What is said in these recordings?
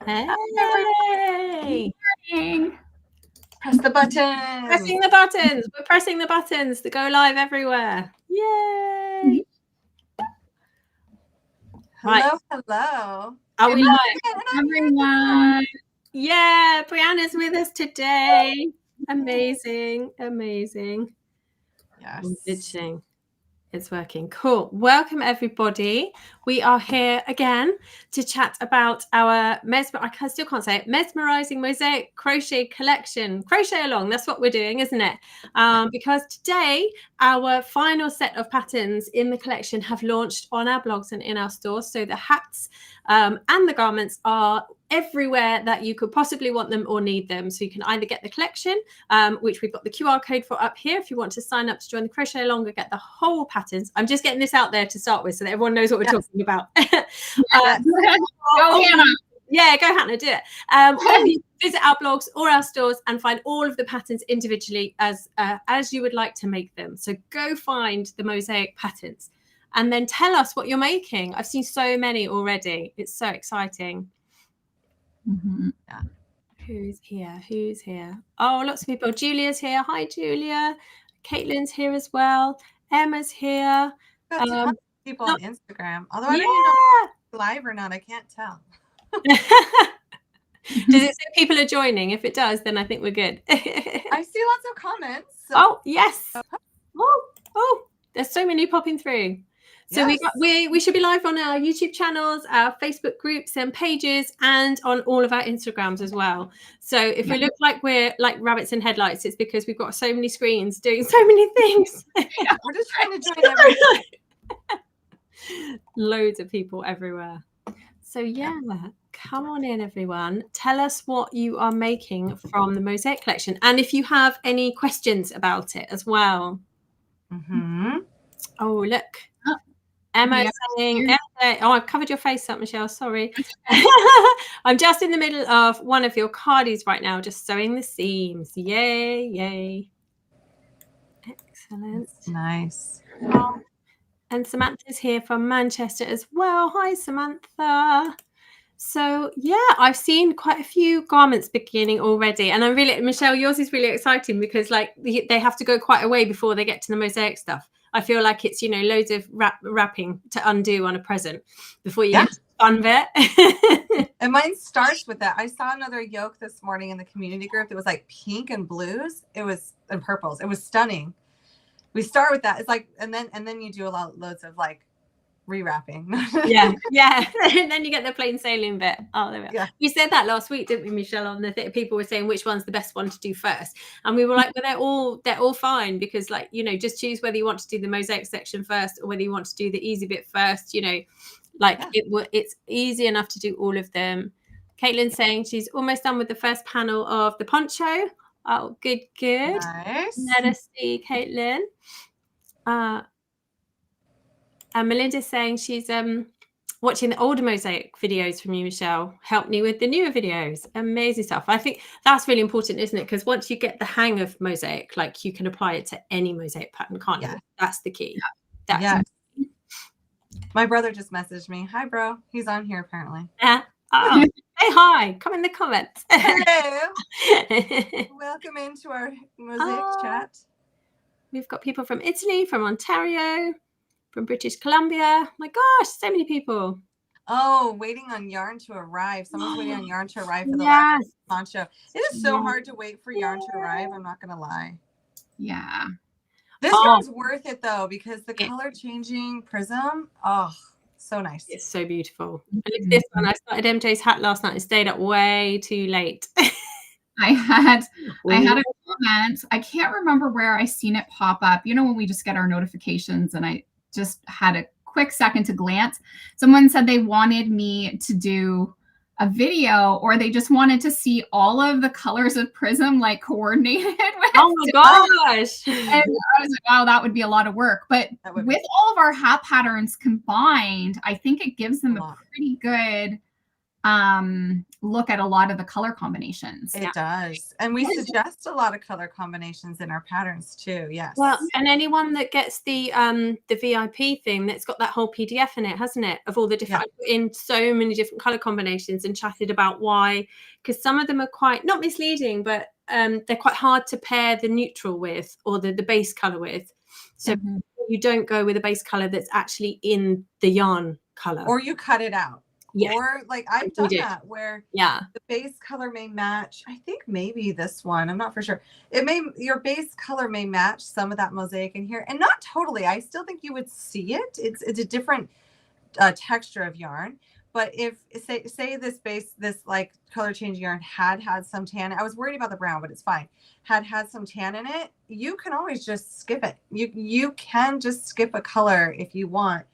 Hey! Press the button. Pressing the buttons. We're pressing the buttons to go live everywhere. Yay! Hello, hello. Are we live? Everyone. Yeah, Briana's with us today. Amazing, amazing. Yes. Glitching. It's working. Cool. Welcome, everybody. We are here again to chat about our Mesmerizing Mosaic Crochet Collection. Crochet Along, that's what we're doing, isn't it? Because today, our final set of patterns in the collection have launched on our blogs and in our stores. So the hats and the garments are everywhere that you could possibly want them or need them. So you can either get the collection, which we've got the QR code for up here if you want to sign up to join the Crochet Along and get the whole patterns. I'm just getting this out there to start with so that everyone knows what we're talking about. Go, Hannah. Yeah, go Hannah, do it. Or you visit our blogs or our stores and find all of the patterns individually as you would like to make them. So go find the mosaic patterns and then tell us what you're making. I've seen so many already. It's so exciting. Mm-hmm. Yeah. Who's here? Oh, lots of people. Julia's here. Hi, Julia. Caitlin's here as well. Emma's here. Got tons of people on Instagram. Although I don't even know if it's live or not. I can't tell. Does it say people are joining? If it does, then I think we're good. I see lots of comments. So. Oh, yes. Oh, there's so many popping through. So yes. we should be live on our YouTube channels, our Facebook groups and pages, and on all of our Instagrams as well. So if we look like we're like rabbits in headlights, it's because we've got so many screens doing so many things. We're just trying to join everyone. Loads of people everywhere. So yeah, come on in, everyone. Tell us what you are making from the Mosaic collection, and if you have any questions about it as well. Mm-hmm. Oh, look. Emma saying, I've covered your face up, Michelle. Sorry. I'm just in the middle of one of your cardies right now, just sewing the seams. Yay, yay. Excellent. That's nice. And Samantha's here from Manchester as well. Hi, Samantha. So, yeah, I've seen quite a few garments beginning already. And I'm really, Michelle, yours is really exciting because, like, they have to go quite a way before they get to the mosaic stuff. I feel like it's, loads of wrapping to undo on a present before you get to the fun bit. And mine starts with that. I saw another yoke this morning in the community group that was like pink and blues. It was and purples. It was stunning. We start with that. It's like, and then you do loads of like rewrapping. yeah. And then you get the plain sailing bit. Oh, there we go. Yeah. We said that last week, didn't we, Michelle? On the people were saying which one's the best one to do first, and we were like, well, they're all fine because, like, just choose whether you want to do the mosaic section first or whether you want to do the easy bit first. It's easy enough to do all of them. Caitlin's saying she's almost done with the first panel of the poncho. Oh, good. Nice. Let us see, Caitlin. And Melinda's saying she's watching the older mosaic videos from you, Michelle. Help me with the newer videos. Amazing stuff. I think that's really important, isn't it? Because once you get the hang of mosaic, like, you can apply it to any mosaic pattern, can't you? That's the key. Yeah. My brother just messaged me. Hi, bro. He's on here apparently. Yeah. Oh, say hi. Come in the comments. Hello. Welcome into our mosaic chat. We've got people from Italy, from Ontario, from British Columbia. My gosh, so many people. Oh, waiting on yarn to arrive. Someone's waiting on yarn to arrive for the last poncho. It is so hard to wait for yarn to arrive. I'm not going to lie. Yeah. This yarn's worth it, though, because the color changing prism, so nice. It's so beautiful. And look at this one. I started MJ's hat last night and stayed up way too late. I had a comment. I can't remember where I seen it pop up. When we just get our notifications, and I just had a quick second to glance. Someone said they wanted me to do a video, or they just wanted to see all of the colors of prism like coordinated with. Oh my gosh. And I was like, wow, that would be a lot of work. But with all of our hat patterns combined, I think it gives them a pretty good look at a lot of the color combinations. It does. And we suggest a lot of color combinations in our patterns too. Yes. Well, and anyone that gets the VIP thing, that's got that whole PDF in it, hasn't it? Of all the different, I put in so many different color combinations and chatted about why, because some of them are quite, not misleading, but they're quite hard to pair the neutral with, or the base color with. So you don't go with a base color that's actually in the yarn color. Or you cut it out. Yeah. Or like I've done that where the base color may match, I think maybe this one, I'm not for sure. Your base color may match some of that mosaic in here, and not totally. I still think you would see it. It's a different texture of yarn. But if say this like color change yarn had some tan, I was worried about the brown, but it's fine. Had some tan in it, you can always just skip it. You can just skip a color if you want,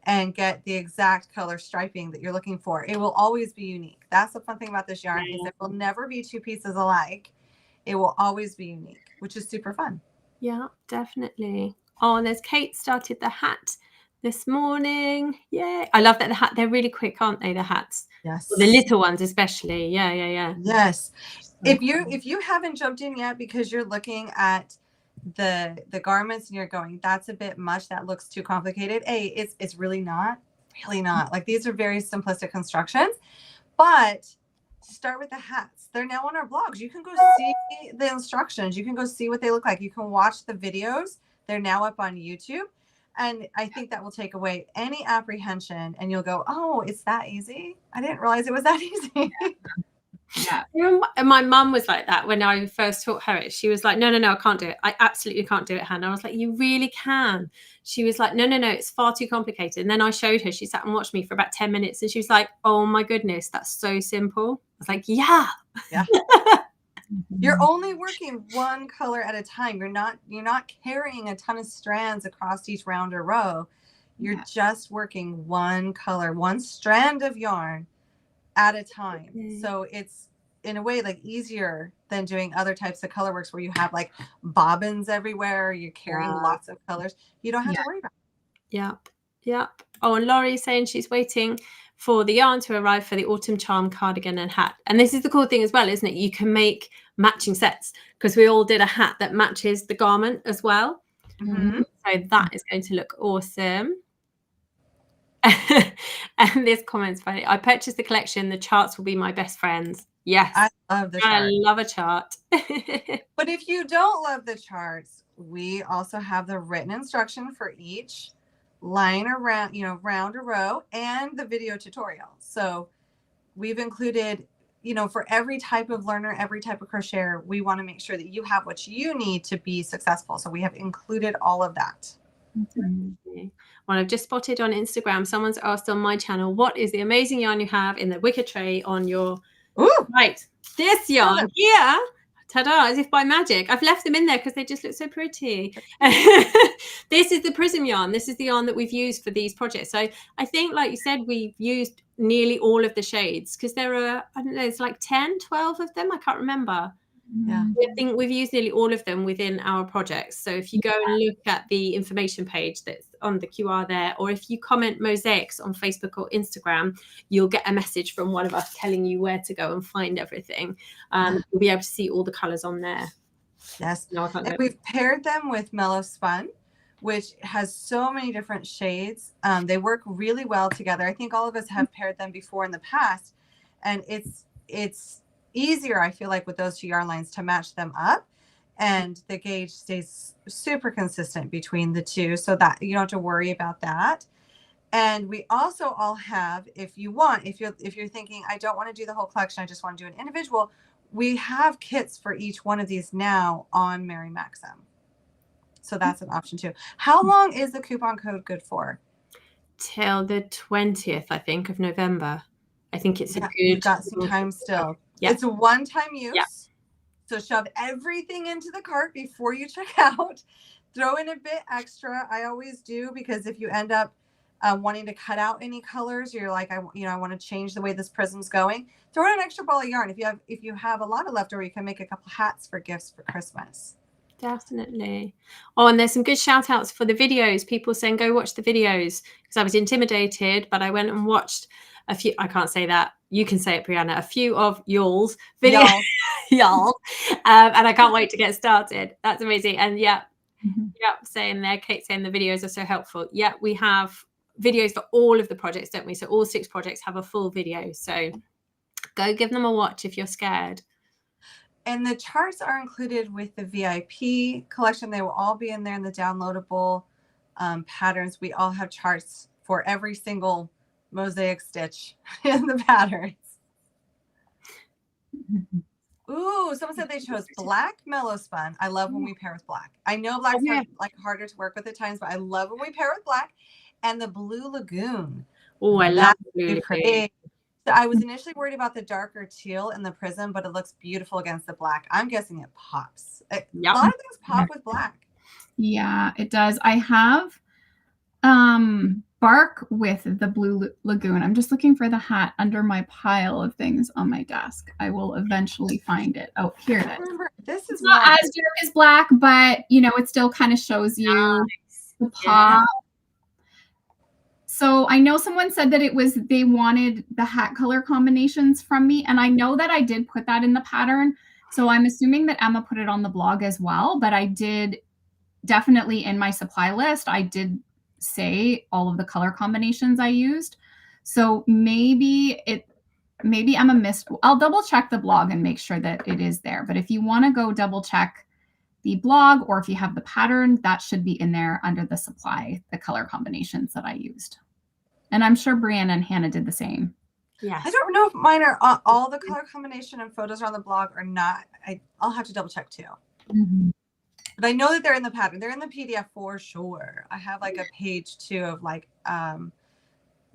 and get the exact color striping that you're looking for. It will always be unique. That's the fun thing about this yarn, is it will never be two pieces alike. It will always be unique, which is super fun. Yeah, definitely. Oh, and there's Kate started the hat this morning. Yay. I love that the hat, they're really quick, aren't they, the hats? Yes. The little ones especially. Yeah. Yes. If you haven't jumped in yet because you're looking at the garments and you're going, that's a bit much, that looks too complicated, it's really not like, these are very simplistic constructions. But start with the hats. They're now on our blogs. You can go see the instructions, you can go see what they look like, you can watch the videos. They're now up on YouTube, and I think that will take away any apprehension, and you'll go, oh, it's that easy, I didn't realize it was that easy. Yeah. My mum was like that when I first taught her it. She was like, no, I can't do it. I absolutely can't do it, Hannah. I was like, you really can. She was like, no, it's far too complicated. And then I showed her. She sat and watched me for about 10 minutes, and she was like, oh my goodness, that's so simple. I was like, yeah. You're only working one color at a time. You're not carrying a ton of strands across each round or row. You're just working one color, one strand of yarn at a time. So it's in a way like easier than doing other types of color works where you have like bobbins everywhere, you're carrying lots of colors. You don't have to worry about it. Yep. Oh, and Laurie's saying she's waiting for the yarn to arrive for the autumn charm cardigan and hat. And this is the cool thing as well, isn't it? You can make matching sets, because we all did a hat that matches the garment as well. So that is going to look awesome. And this comment's funny. I purchased the collection. The charts will be my best friends. Yes. I love the chart. I love a chart. But if you don't love the charts, we also have the written instruction for each line around, round a row, and the video tutorial. So we've included, for every type of learner, every type of crocheter, we want to make sure that you have what you need to be successful. So we have included all of that. Well, I've just spotted on Instagram, someone's asked on my channel, what is the amazing yarn you have in the wicker tray on your right? This yarn here, ta-da, as if by magic. I've left them in there because they just look so pretty. This is the prism yarn. This is the yarn that we've used for these projects. So I think, like you said, we've used nearly all of the shades, because there are, I don't know, it's like 10, 12 of them. I can't remember. Yeah, I think we've used nearly all of them within our projects. So if you go and look at the information page that's on the QR there, or if you comment mosaics on Facebook or Instagram, you'll get a message from one of us telling you where to go and find everything. You'll be able to see all the colors on there. Yes. And we've paired them with Mellow Spun, which has so many different shades. They work really well together. I think all of us have paired them before in the past, and it's easier, I feel like, with those two yarn lines to match them up, and the gauge stays super consistent between the two, so that you don't have to worry about that. And we also all have, if you're thinking, I don't want to do the whole collection, I just want to do an individual, we have kits for each one of these now on Mary Maxim. So that's an option too. How long is the coupon code good for? Till the 20th, I think, of November. I think it's a good. You've got some time still. Yeah. It's a one-time use. Yeah. So shove everything into the cart before you check out. Throw in a bit extra. I always do, because if you end up wanting to cut out any colors, you're like, I want to change the way this prism's going, throw in an extra ball of yarn. If you have a lot of leftover, you can make a couple hats for gifts for Christmas. Definitely. Oh, and there's some good shout outs for the videos. People saying go watch the videos, because I was intimidated, but I went and watched a few, I can't say that. You can say it, Briana, a few of y'all's videos. Y'all. And I can't wait to get started. That's amazing. And saying there, Kate saying the videos are so helpful. Yeah, we have videos for all of the projects, don't we? So all 6 projects have a full video. So go give them a watch if you're scared. And the charts are included with the VIP collection. They will all be in there in the downloadable patterns. We all have charts for every single mosaic stitch in the patterns. Ooh, someone said they chose black mellow spun. I love when we pair with black. I know black's like harder to work with at times, but I love when we pair with black. And the blue lagoon. Oh, I love blue lagoon. So I was initially worried about the darker teal in the prism, but it looks beautiful against the black. I'm guessing it pops. A lot of things pop with black. Yeah, it does. I have bark with the blue lagoon. I'm just looking for the hat under my pile of things on my desk. I will eventually find it. Oh, here it is. Remember, this is not as dark as black, but you know, it still kind of shows you the pop. So I know someone said that they wanted the hat color combinations from me. And I know that I did put that in the pattern. So I'm assuming that Emma put it on the blog as well, but I did definitely in my supply list, I did say all of the color combinations I used. So maybe Emma missed. I'll double check the blog and make sure that it is there. But if you want to go double check the blog, or if you have the pattern, that should be in there under the supply, the color combinations that I used. And I'm sure Brianna and Hannah did the same. Yeah. I don't know if mine are all the color combination and photos are on the blog or not. I'll have to double check too. But I know that they're in the pattern. They're in the PDF for sure. I have like a page too of like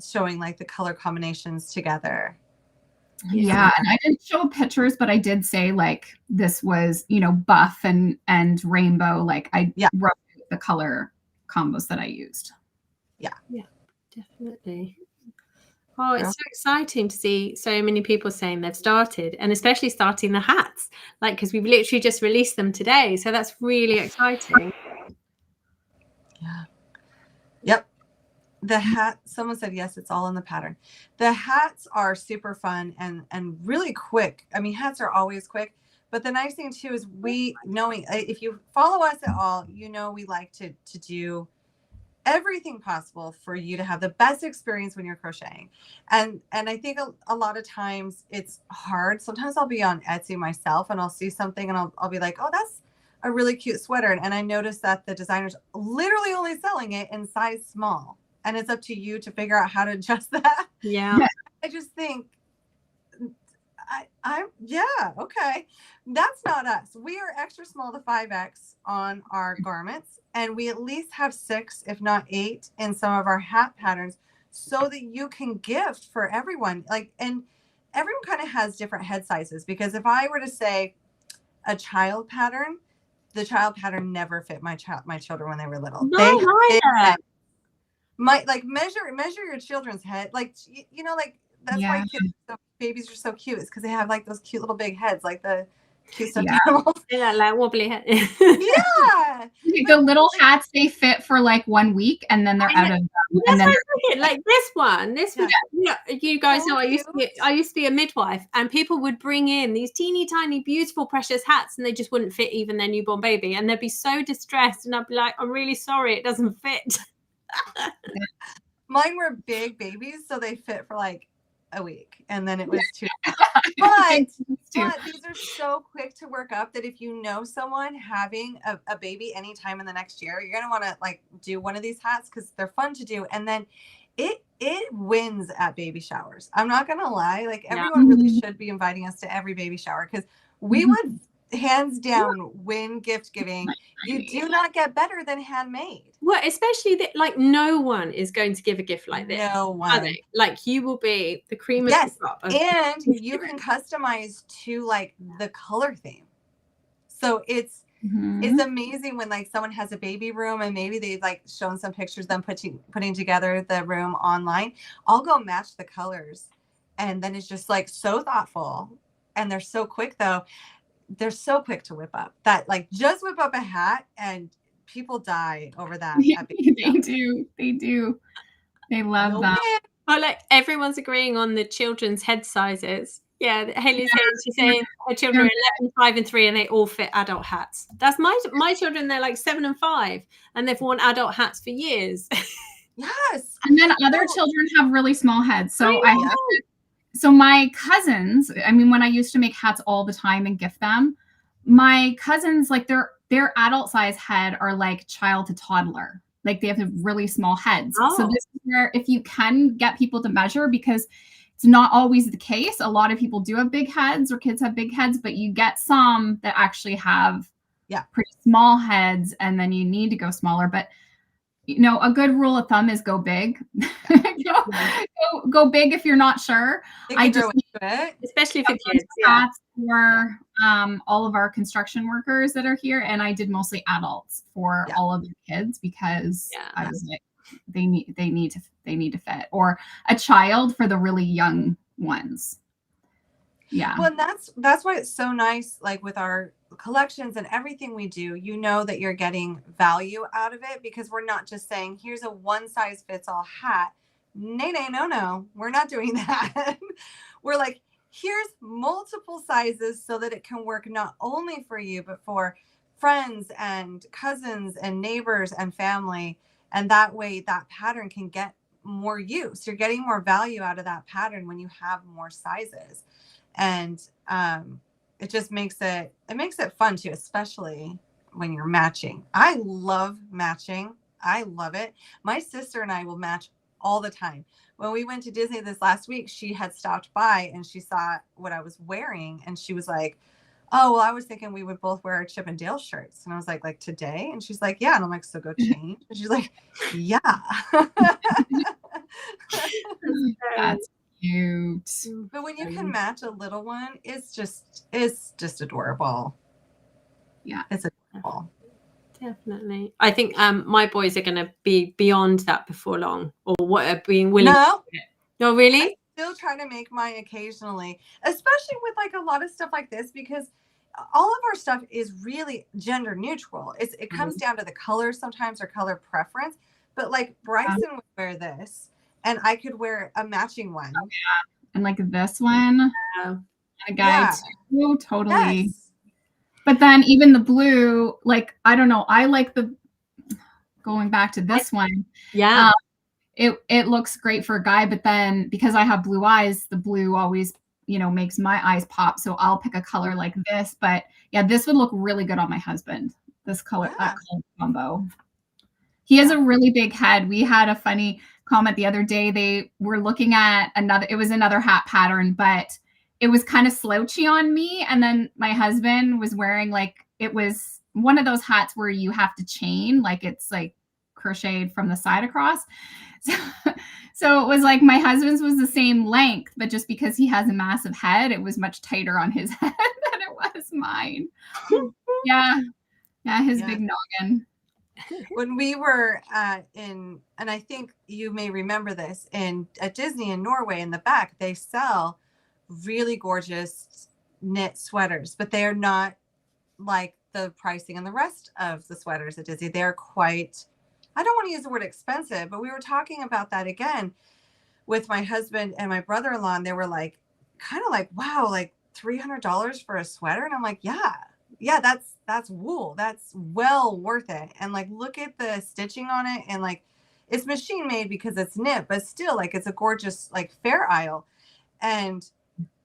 showing like the color combinations together. Yeah, and I didn't show pictures, but I did say like this was, you know, buff and rainbow. Like I wrote the color combos that I used. Yeah, definitely. Oh, it's so exciting to see so many people saying they've started, and especially starting the hats, like, because we've literally just released them today. So that's really exciting. Yeah. Yep. The hat, someone said, yes, it's all in the pattern. The hats are super fun and really quick. I mean, hats are always quick, but the nice thing too is knowing if you follow us at all, you know, we like to do everything possible for you to have the best experience when you're crocheting. And I think a lot of times it's hard. Sometimes I'll be on Etsy myself and I'll see something and I'll be like, oh, that's a really cute sweater. And I noticed that the designer's literally only selling it in size small. And it's up to you to figure out how to adjust that. Yeah. I just think, okay. That's not us. We are extra small to 5X on our garments. And we at least have 6, if not 8 in some of our hat patterns so that you can gift for everyone. Like, and everyone kind of has different head sizes, because if I were to say a child pattern, the child pattern never fit my children when they were little. Measure your children's head, like, you know, like that's why babies are so cute. It's because they have like those cute little big heads, like the cute stuffed animals. Yeah, like wobbly head. The little hats, they fit for like 1 week and then they're out of them. And then like this one, you know, you guys know I used to be a midwife, and people would bring in these teeny tiny beautiful precious hats and they just wouldn't fit even their newborn baby, and they'd be so distressed, and I'd be like, I'm really sorry, it doesn't fit. Mine were big babies, so they fit for like a week, and then it was too but these are so quick to work up that if you know someone having a baby anytime in the next year, you're gonna want to like do one of these hats because they're fun to do. And then it wins at baby showers. I'm not gonna lie, like everyone really should be inviting us to every baby shower, because we would hands down win gift giving. You do not get better than handmade. Well, especially that, like, no one is going to give a gift like this. No one. Like, you will be the cream of the crop. And you can customize to like the color theme. So it's amazing when like someone has a baby room and maybe they've like shown some pictures them putting together the room online. I'll go match the colors, and then it's just like so thoughtful. And they're so quick though. They're so quick to whip up. That like just whip up a hat and people die over that. They do. They love that. Well, like everyone's agreeing on the children's head sizes. Yeah, Haley's here. She's saying her children are 11, 5, and 3, and they all fit adult hats. That's my children. They're like 7 and 5, and they've worn adult hats for years. Yes. And then other children have really small heads. So so my cousins, I mean, when I used to make hats all the time and gift them, my cousins, like their adult size head are like child to toddler. Like they have really small heads. So this is where if you can get people to measure, because it's not always the case. A lot of people do have big heads, or kids have big heads, but you get some that actually have pretty small heads, and then you need to go smaller. But you know, a good rule of thumb is go big. go big if you're not sure. I just especially for kids. For all of our construction workers that are here, and I did mostly adults for all of the kids, because I was like, they need to fit, or a child for the really young ones. Yeah. Well, and that's why it's so nice, like with our collections and everything we do, you know that you're getting value out of it, because we're not just saying, here's a one size fits all hat. No, we're not doing that. We're like, here's multiple sizes so that it can work not only for you, but for friends and cousins and neighbors and family. And that way that pattern can get more use. You're getting more value out of that pattern when you have more sizes. And it just makes it fun too, especially when you're matching. I love matching. I love it. My sister and I will match all the time. When we went to Disney this last week, she had stopped by and she saw what I was wearing, and she was like, oh, well, I was thinking we would both wear our Chip and Dale shirts. And I was like today? And she's like, yeah. And I'm like, so go change. And she's like, yeah. That's cute. But when you can match a little one, it's just adorable. Yeah, it's adorable. Definitely. I think my boys are going to be beyond that before long, or what, being willing. No, really? I still try to make mine occasionally, especially with like a lot of stuff like this, because all of our stuff is really gender neutral. It comes down to the color sometimes, or color preference. But like Bryson would wear this, and I could wear a matching one. Oh, yeah. And like this one, a guy too, totally. Yes. But then even the blue, like, I don't know, I like going back to this one. Yeah. It looks great for a guy, but then because I have blue eyes, the blue always, makes my eyes pop. So I'll pick a color like this. But yeah, this would look really good on my husband. This color, that color combo. He has a really big head. We had a funny comment the other day. They were looking at another hat pattern, but it was kind of slouchy on me. And then my husband was wearing, like, it was one of those hats where you have to chain, like it's like crocheted from the side across. So it was like my husband's was the same length, but just because he has a massive head, it was much tighter on his head than it was mine. Yeah, his big noggin. When we were and I think you may remember this, at Disney in Norway, in the back, they sell really gorgeous knit sweaters, but they are not like the pricing and the rest of the sweaters at Disney. They're quite, I don't want to use the word expensive, but we were talking about that again with my husband and my brother-in-law, and they were like, kind of like, wow, like $300 for a sweater. And I'm like, yeah, that's wool. That's well worth it. And like, look at the stitching on it, and like, it's machine made because it's knit, but still, like, it's a gorgeous, like, Fair Isle. And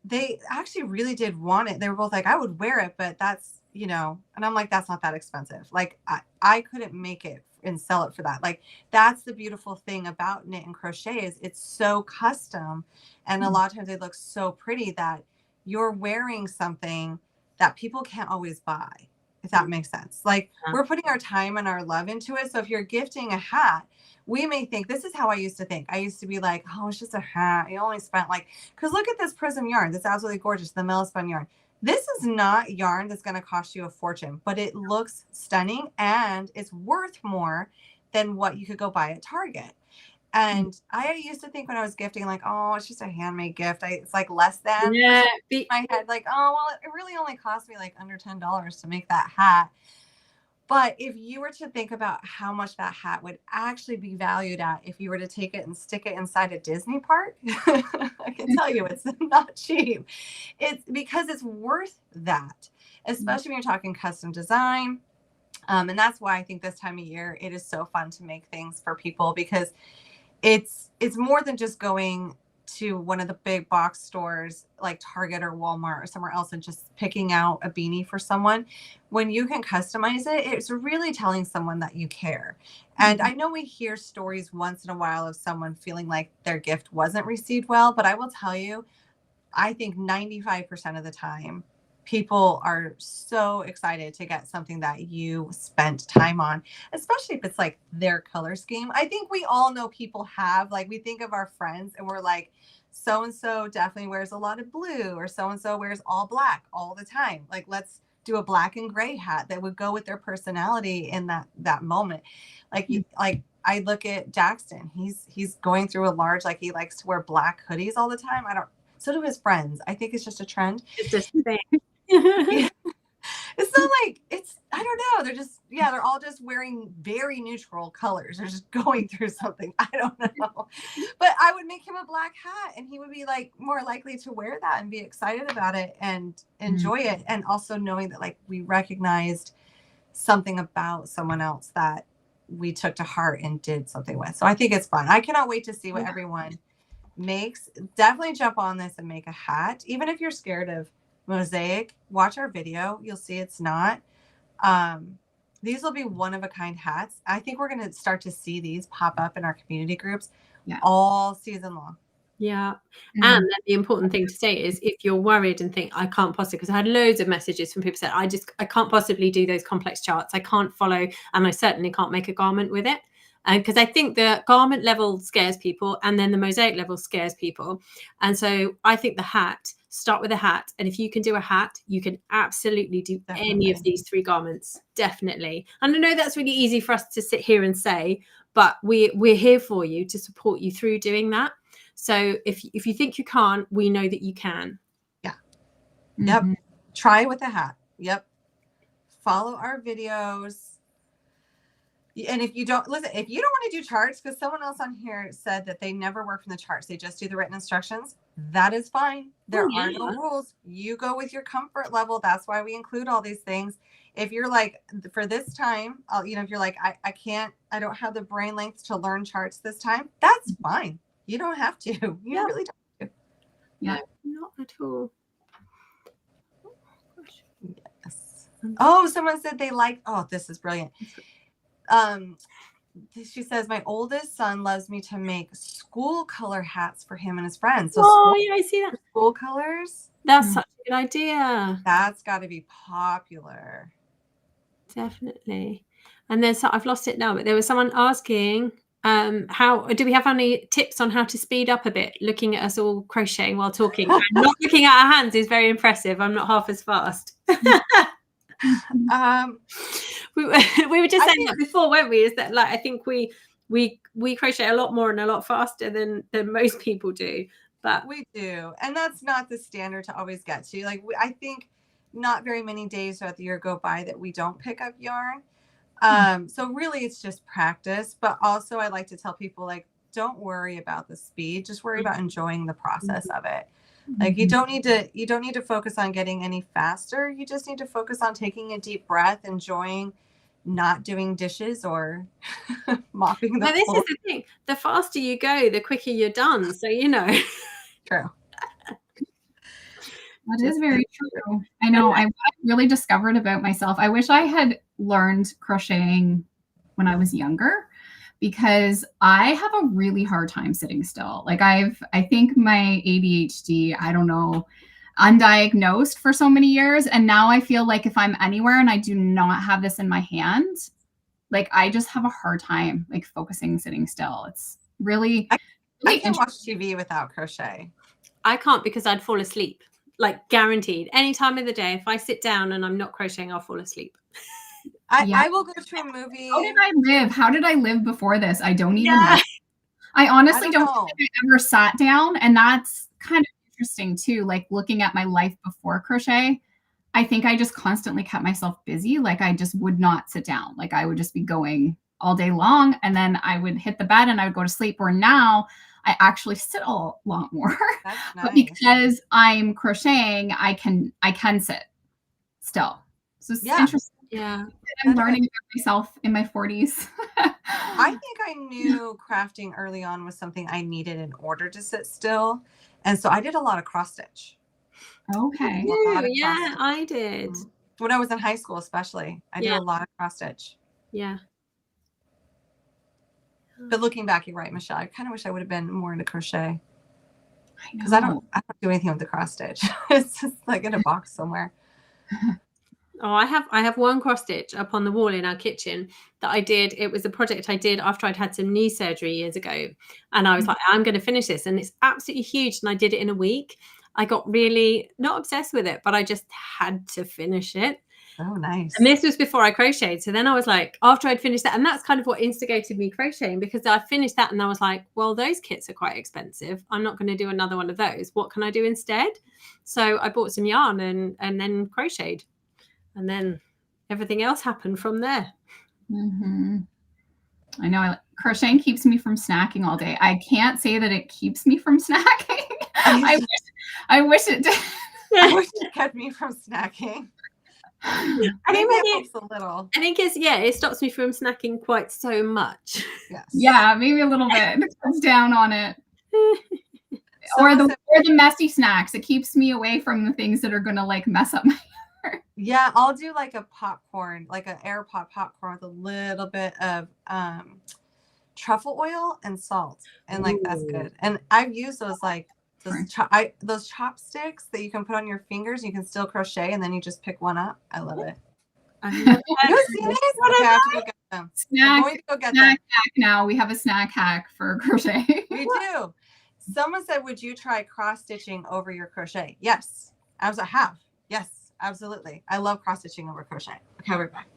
they actually really did want it. They were both like, I would wear it, but that's, and I'm like, that's not that expensive. Like, I couldn't make it and sell it for that. Like, that's the beautiful thing about knit and crochet, is it's so custom. And a lot of times they look so pretty that you're wearing something that people can't always buy, if that makes sense. Like, we're putting our time and our love into it. So if you're gifting a hat, we may think, this is how I used to think. I used to be like, oh, it's just a hat. You only spent because look at this prism yarn. That's absolutely gorgeous. The Millispun yarn. This is not yarn that's going to cost you a fortune, but it looks stunning, and it's worth more than what you could go buy at Target. And I used to think when I was gifting, like, oh, it's just a handmade gift. It's like less than. Yeah. My head, like, oh, well, it really only cost me like under $10 to make that hat. But if you were to think about how much that hat would actually be valued at if you were to take it and stick it inside a Disney park, I can tell you it's not cheap. It's because it's worth that, especially when you're talking custom design. And that's why I think this time of year it is so fun to make things for people, because it's more than just going to one of the big box stores like Target or Walmart or somewhere else and just picking out a beanie for someone. When you can customize it, it's really telling someone that you care. And I know we hear stories once in a while of someone feeling like their gift wasn't received well, but I will tell you, I think 95% of the time, people are so excited to get something that you spent time on, especially if it's like their color scheme. I think we all know people have, like, we think of our friends and we're like, so-and-so definitely wears a lot of blue, or so-and-so wears all black all the time. Like, let's do a black and gray hat that would go with their personality in that moment. Like, like I look at Jackson, he's going through a large, like, he likes to wear black hoodies all the time. So do his friends. I think it's just a trend. It's just a thing. Yeah. It's not like I don't know. They're all just wearing very neutral colors. They're just going through something. I don't know. But I would make him a black hat and he would be like more likely to wear that and be excited about it and enjoy it. And also knowing that, like, we recognized something about someone else that we took to heart and did something with. So I think it's fun. I cannot wait to see what everyone makes. Definitely jump on this and make a hat. Even if you're scared of mosaic, watch our video. You'll see it's not. These will be one-of-a-kind hats. I think we're going to start to see these pop up in our community groups all season long. Yeah. And then the important thing to say is, if you're worried and think, I can't possibly, because I had loads of messages from people saying, I can't possibly do those complex charts. I can't follow, and I certainly can't make a garment with it. Because I think the garment level scares people, and then the mosaic level scares people. And so I think start with a hat. And if you can do a hat, you can absolutely do any of these 3 garments. Definitely. And I know that's really easy for us to sit here and say, but we're here for you to support you through doing that. So if you think you can't, we know that you can. Yeah. Yep. Try with a hat. Yep. Follow our videos. And if you don't want to do charts, because someone else on here said that they never work from the charts, they just do the written instructions, that is fine. There are no rules. You go with your comfort level. That's why we include all these things. If you're like, for this time, if you're like, I don't have the brain length to learn charts this time, that's fine. You don't have to. You really don't have to. Yeah. Not at all. Yes. Oh, someone said they like, this is brilliant. She says, my oldest son loves me to make school color hats for him and his friends. So I see that. School colors. That's such a good idea. That's got to be popular. Definitely. And I've lost it now, but there was someone asking, how do we have any tips on how to speed up a bit? Looking at us all crocheting while talking and not looking at our hands is very impressive. I'm not half as fast. We were just saying that before, weren't we? Is that, like, I think we crochet a lot more and a lot faster than most people do. But we do, and that's not the standard to always get to. Like, I think not very many days throughout the year go by that we don't pick up yarn. So really it's just practice. But also I like to tell people, like, don't worry about the speed, just worry about enjoying the process of it. Like, you don't need to focus on getting any faster. You just need to focus on taking a deep breath, enjoying not doing dishes or mopping the floor. This is the thing. The faster you go, the quicker you're done. So, True. That is very true. I know. I really discovered about myself. I wish I had learned crocheting when I was younger, because I have a really hard time sitting still. Like, I think my ADHD, I don't know, undiagnosed for so many years. And now I feel like if I'm anywhere and I do not have this in my hand, like, I just have a hard time, like, focusing, sitting still. It's really, I can't watch TV without crochet. I can't, because I'd fall asleep, like, guaranteed. Any time of the day, if I sit down and I'm not crocheting, I'll fall asleep. I will go to a movie. How did I live before this? I don't even know. I honestly don't think I ever sat down, and that's kind of interesting too. Like, looking at my life before crochet, I think I just constantly kept myself busy. Like I just would not sit down. Like I would just be going all day long, and then I would hit the bed and I would go to sleep. Where now I actually sit a lot more. That's But nice. because I'm crocheting, I can sit still. So it's interesting. Yeah. I'm learning about myself in my 40s. I think I knew crafting early on was something I needed in order to sit still. And so I did a lot of cross stitch. Okay. Yeah, I did. When I was in high school, especially, I did a lot of cross stitch. Yeah. But looking back, you're right, Michelle. I kind of wish I would have been more into crochet. Because I I don't do anything with the cross stitch. It's just like in a box somewhere. Oh, I have one cross stitch up on the wall in our kitchen that I did. It was a project I did after I'd had some knee surgery years ago. And I was like, I'm going to finish this. And it's absolutely huge. And I did it in a week. I got really not obsessed with it, but I just had to finish it. Oh, nice. And this was before I crocheted. So then I was like, after I'd finished that, and that's kind of what instigated me crocheting, because I finished that and I was like, well, those kits are quite expensive. I'm not going to do another one of those. What can I do instead? So I bought some yarn and then crocheted. And then everything else happened from there. Mm-hmm. I know crocheting keeps me from snacking all day. I can't say that it keeps me from snacking. I wish it did. I wish it kept me from snacking. I think it helps a little. I think it stops me from snacking quite so much. Yes. Yeah, maybe a little bit. It cuts down on it. Or the messy snacks. It keeps me away from the things that are gonna like mess up my hair. Yeah, I'll do like a popcorn, like an air pot popcorn with a little bit of truffle oil and salt, and like that's good. And I've used those like those chopsticks that you can put on your fingers. You can still crochet, and then you just pick one up. I love it. You see this? Okay, I have to go get them. I'm going to go get snack hack now. We have a snack hack for crochet. We do. Someone said, would you try cross stitching over your crochet? Yes, I have. Yes, absolutely. I love cross stitching over crochet. Okay, we're back.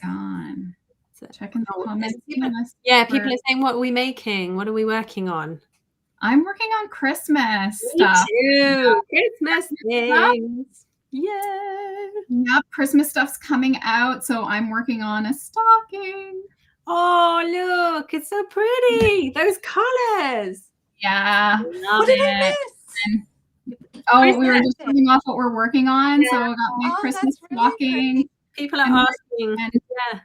Gone. Checking the comments. Yeah, people are saying, what are we making? What are we working on? I'm working on Christmas stuff. Me too. Christmas things. Yeah. Yep, Christmas stuff's coming out, so I'm working on a stocking. Oh, look, it's so pretty. Those colors. Yeah. What did I miss? Oh, we were just showing off what we're working on. Yeah. So I got my Christmas stocking. People are asking. Yeah.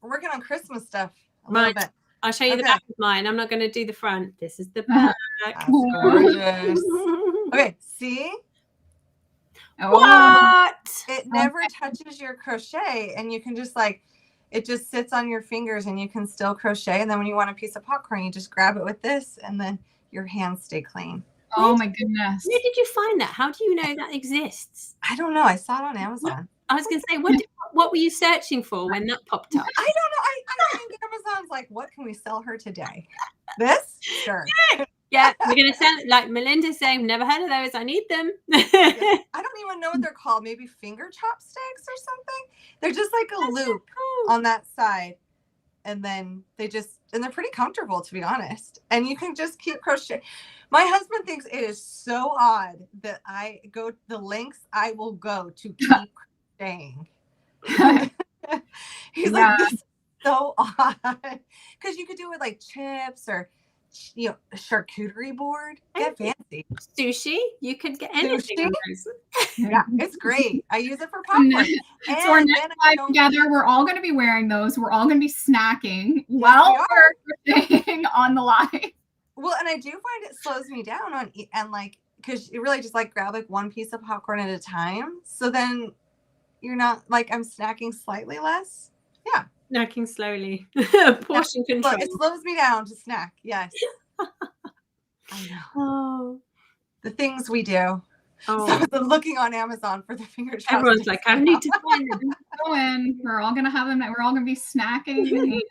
We're working on Christmas stuff a little bit. I'll show you the back of mine. I'm not going to do the front. This is the back. That's gorgeous. Okay, see? What? It never touches your crochet, and you can just it just sits on your fingers and you can still crochet. And then when you want a piece of popcorn, you just grab it with this and then your hands stay clean. Oh my goodness. Where did you find that? How do you know that exists? I don't know. I saw it on Amazon. I was going to say, what were you searching for when that popped up? I don't know. I think Amazon's like, what can we sell her today? This? Sure. Yeah, we're going to sell it. Like Melinda's saying, never heard of those. I need them. I don't even know what they're called. Maybe finger chopsticks or something. They're just like a loop on that side. And then they're pretty comfortable, to be honest. And you can just keep crocheting. My husband thinks it is so odd that I go the lengths I will go to keep crocheting. He's like, this is so odd. Because you could do it with like chips or a charcuterie board. Get fancy. Sushi. You could get anything. Yeah, it's great. I use it for popcorn. So our next live together, we're all going to be wearing those. We're all going to be snacking while we're crocheting on the live. Well, and I do find it slows me down because you really just grab one piece of popcorn at a time. So then you're not I'm snacking slightly less. Yeah. Snacking slowly. Portion control. It slows me down to snack. Yes. I know. Oh. The things we do. Oh. So looking on Amazon for the finger chopsticks. Everyone's like, I need to find them. We're all going to have them. We're all going to be snacking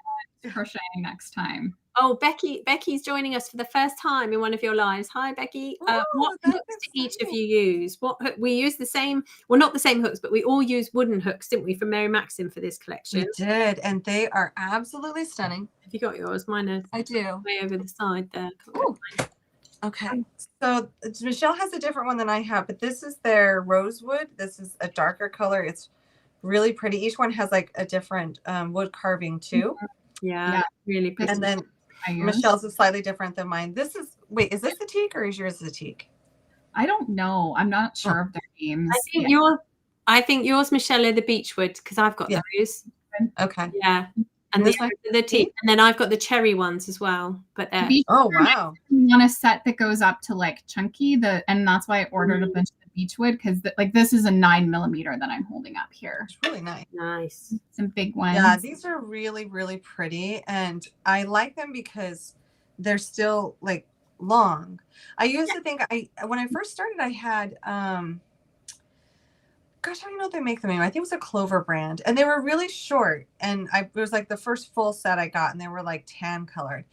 and crocheting next time. Oh, Becky's joining us for the first time in one of your lives. Hi, Becky. What hooks do each of you use? We use the same, well, not the same hooks, but we all use wooden hooks, didn't we, from Mary Maxim for this collection? We did, and they are absolutely stunning. Have you got yours? Mine is. I do. Way over the side there. Okay. So Michelle has a different one than I have, but this is their rosewood. This is a darker color. It's really pretty. Each one has like a different wood carving too. Yeah, really pretty. And then Michelle's is slightly different than mine. This is, wait, is this the teak or is yours the teak? I don't know. I'm not sure of their names. I think yours, Michelle, are the beechwood because I've got those. Okay. Yeah. And the teak. And then I've got the cherry ones as well. But oh wow. I want a set that goes up to like chunky, and that's why I ordered a bunch of the beechwood, because like this is a 9mm that I'm holding up here. It's really nice. Nice. Some big ones. Yeah, these are really, really pretty. And I like them because they're still like long. I used to think when I first started, I had gosh, I don't know if they make them anymore. I think it was a Clover brand, and they were really short. And it was like the first full set I got, and they were like tan colored.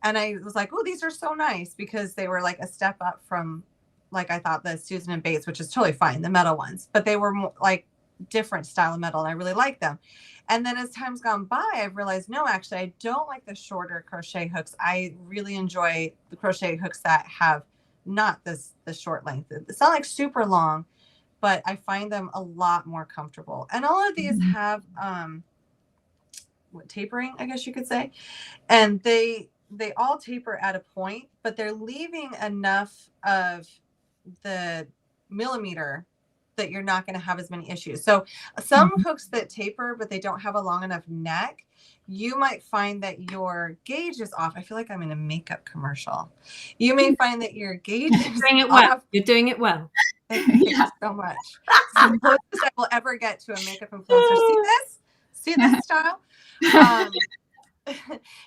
And I was like, oh, these are so nice, because they were like a step up from, like, I thought the Susan and Bates, which is totally fine, the metal ones, but they were more like different style of metal, and I really like them. And then as time's gone by, I've realized, no, actually, I don't like the shorter crochet hooks. I really enjoy the crochet hooks that have not the short length. It's not like super long, but I find them a lot more comfortable. And all of these have tapering, I guess you could say. And they all taper at a point, but they're leaving enough of the millimeter that you're not going to have as many issues. So some hooks that taper, but they don't have a long enough neck, you might find that your gauge is off. I feel like I'm in a makeup commercial. You may find that your gauge is doing it off. well. You're doing it well. Thank you so much. So the closest I will ever get to a makeup influencer. See this? See this style?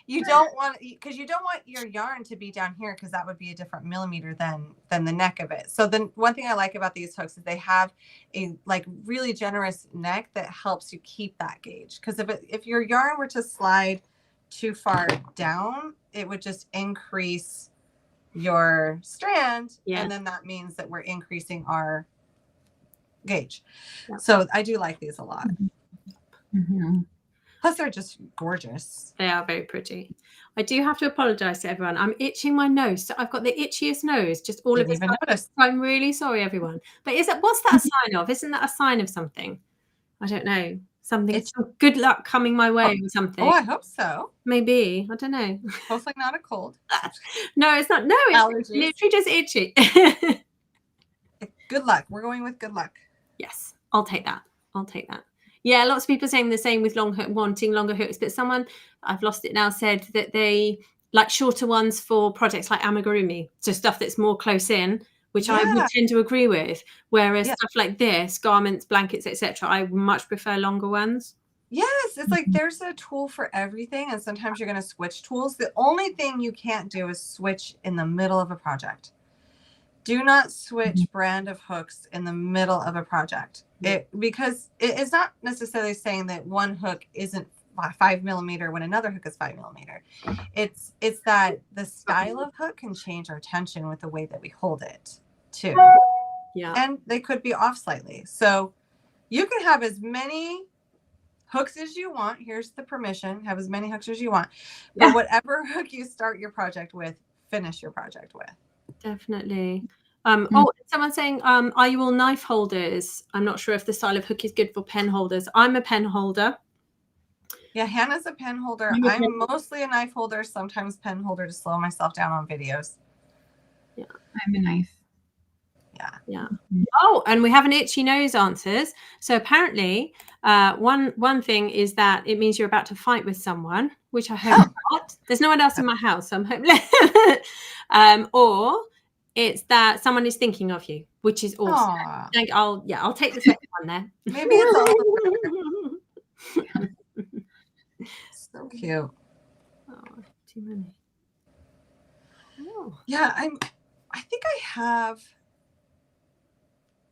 You don't want, because you don't want your yarn to be down here, because that would be a different millimeter than the neck of it. So then one thing I like about these hooks is they have a like really generous neck that helps you keep that gauge. Because if your yarn were to slide too far down, it would just increase your strand, and then that means that we're increasing our gauge. So I do like these a lot. Plus, they're just gorgeous. They are very pretty. I do have to apologize to everyone. I'm itching my nose. So I've got the itchiest nose, just all of this. I'm really sorry, everyone. But what's that a sign of? Isn't that a sign of something? I don't know. Something, some good luck coming my way or something. Oh, I hope so. Maybe. I don't know. Hopefully not a cold. No, it's not. No, it's literally just itchy. Good luck. We're going with good luck. Yes, I'll take that. I'll take that. Yeah, lots of people saying the same with wanting longer hooks, but someone, I've lost it now, said that they like shorter ones for projects like amigurumi, so stuff that's more close in, which I would tend to agree with. Whereas stuff like this, garments, blankets, etc., I much prefer longer ones. Yes, it's like there's a tool for everything, and sometimes you're going to switch tools. The only thing you can't do is switch in the middle of a project. Do not switch brand of hooks in the middle of a project. Because it's not necessarily saying that one hook isn't 5mm when another hook is 5mm. It's that the style of hook can change our tension with the way that we hold it too. Yeah. And they could be off slightly. So you can have as many hooks as you want. Here's the permission. Have as many hooks as you want. But whatever hook you start your project with, finish your project with. Definitely. Oh, someone's saying, are you all knife holders? I'm not sure if the style of hook is good for pen holders. I'm a pen holder. Yeah, Hannah's a pen holder. I'm mostly a knife holder, sometimes pen holder to slow myself down on videos. Yeah, I'm a knife. Yeah. Oh, and we have an itchy nose answers. So apparently, one thing is that it means you're about to fight with someone, which I hope not. There's no one else in my house, so I'm hopeless. Or it's that someone is thinking of you, which is awesome. Like, I'll take the second one there. Maybe it's all so cute. Oh, too many. Oh. Yeah, I think I have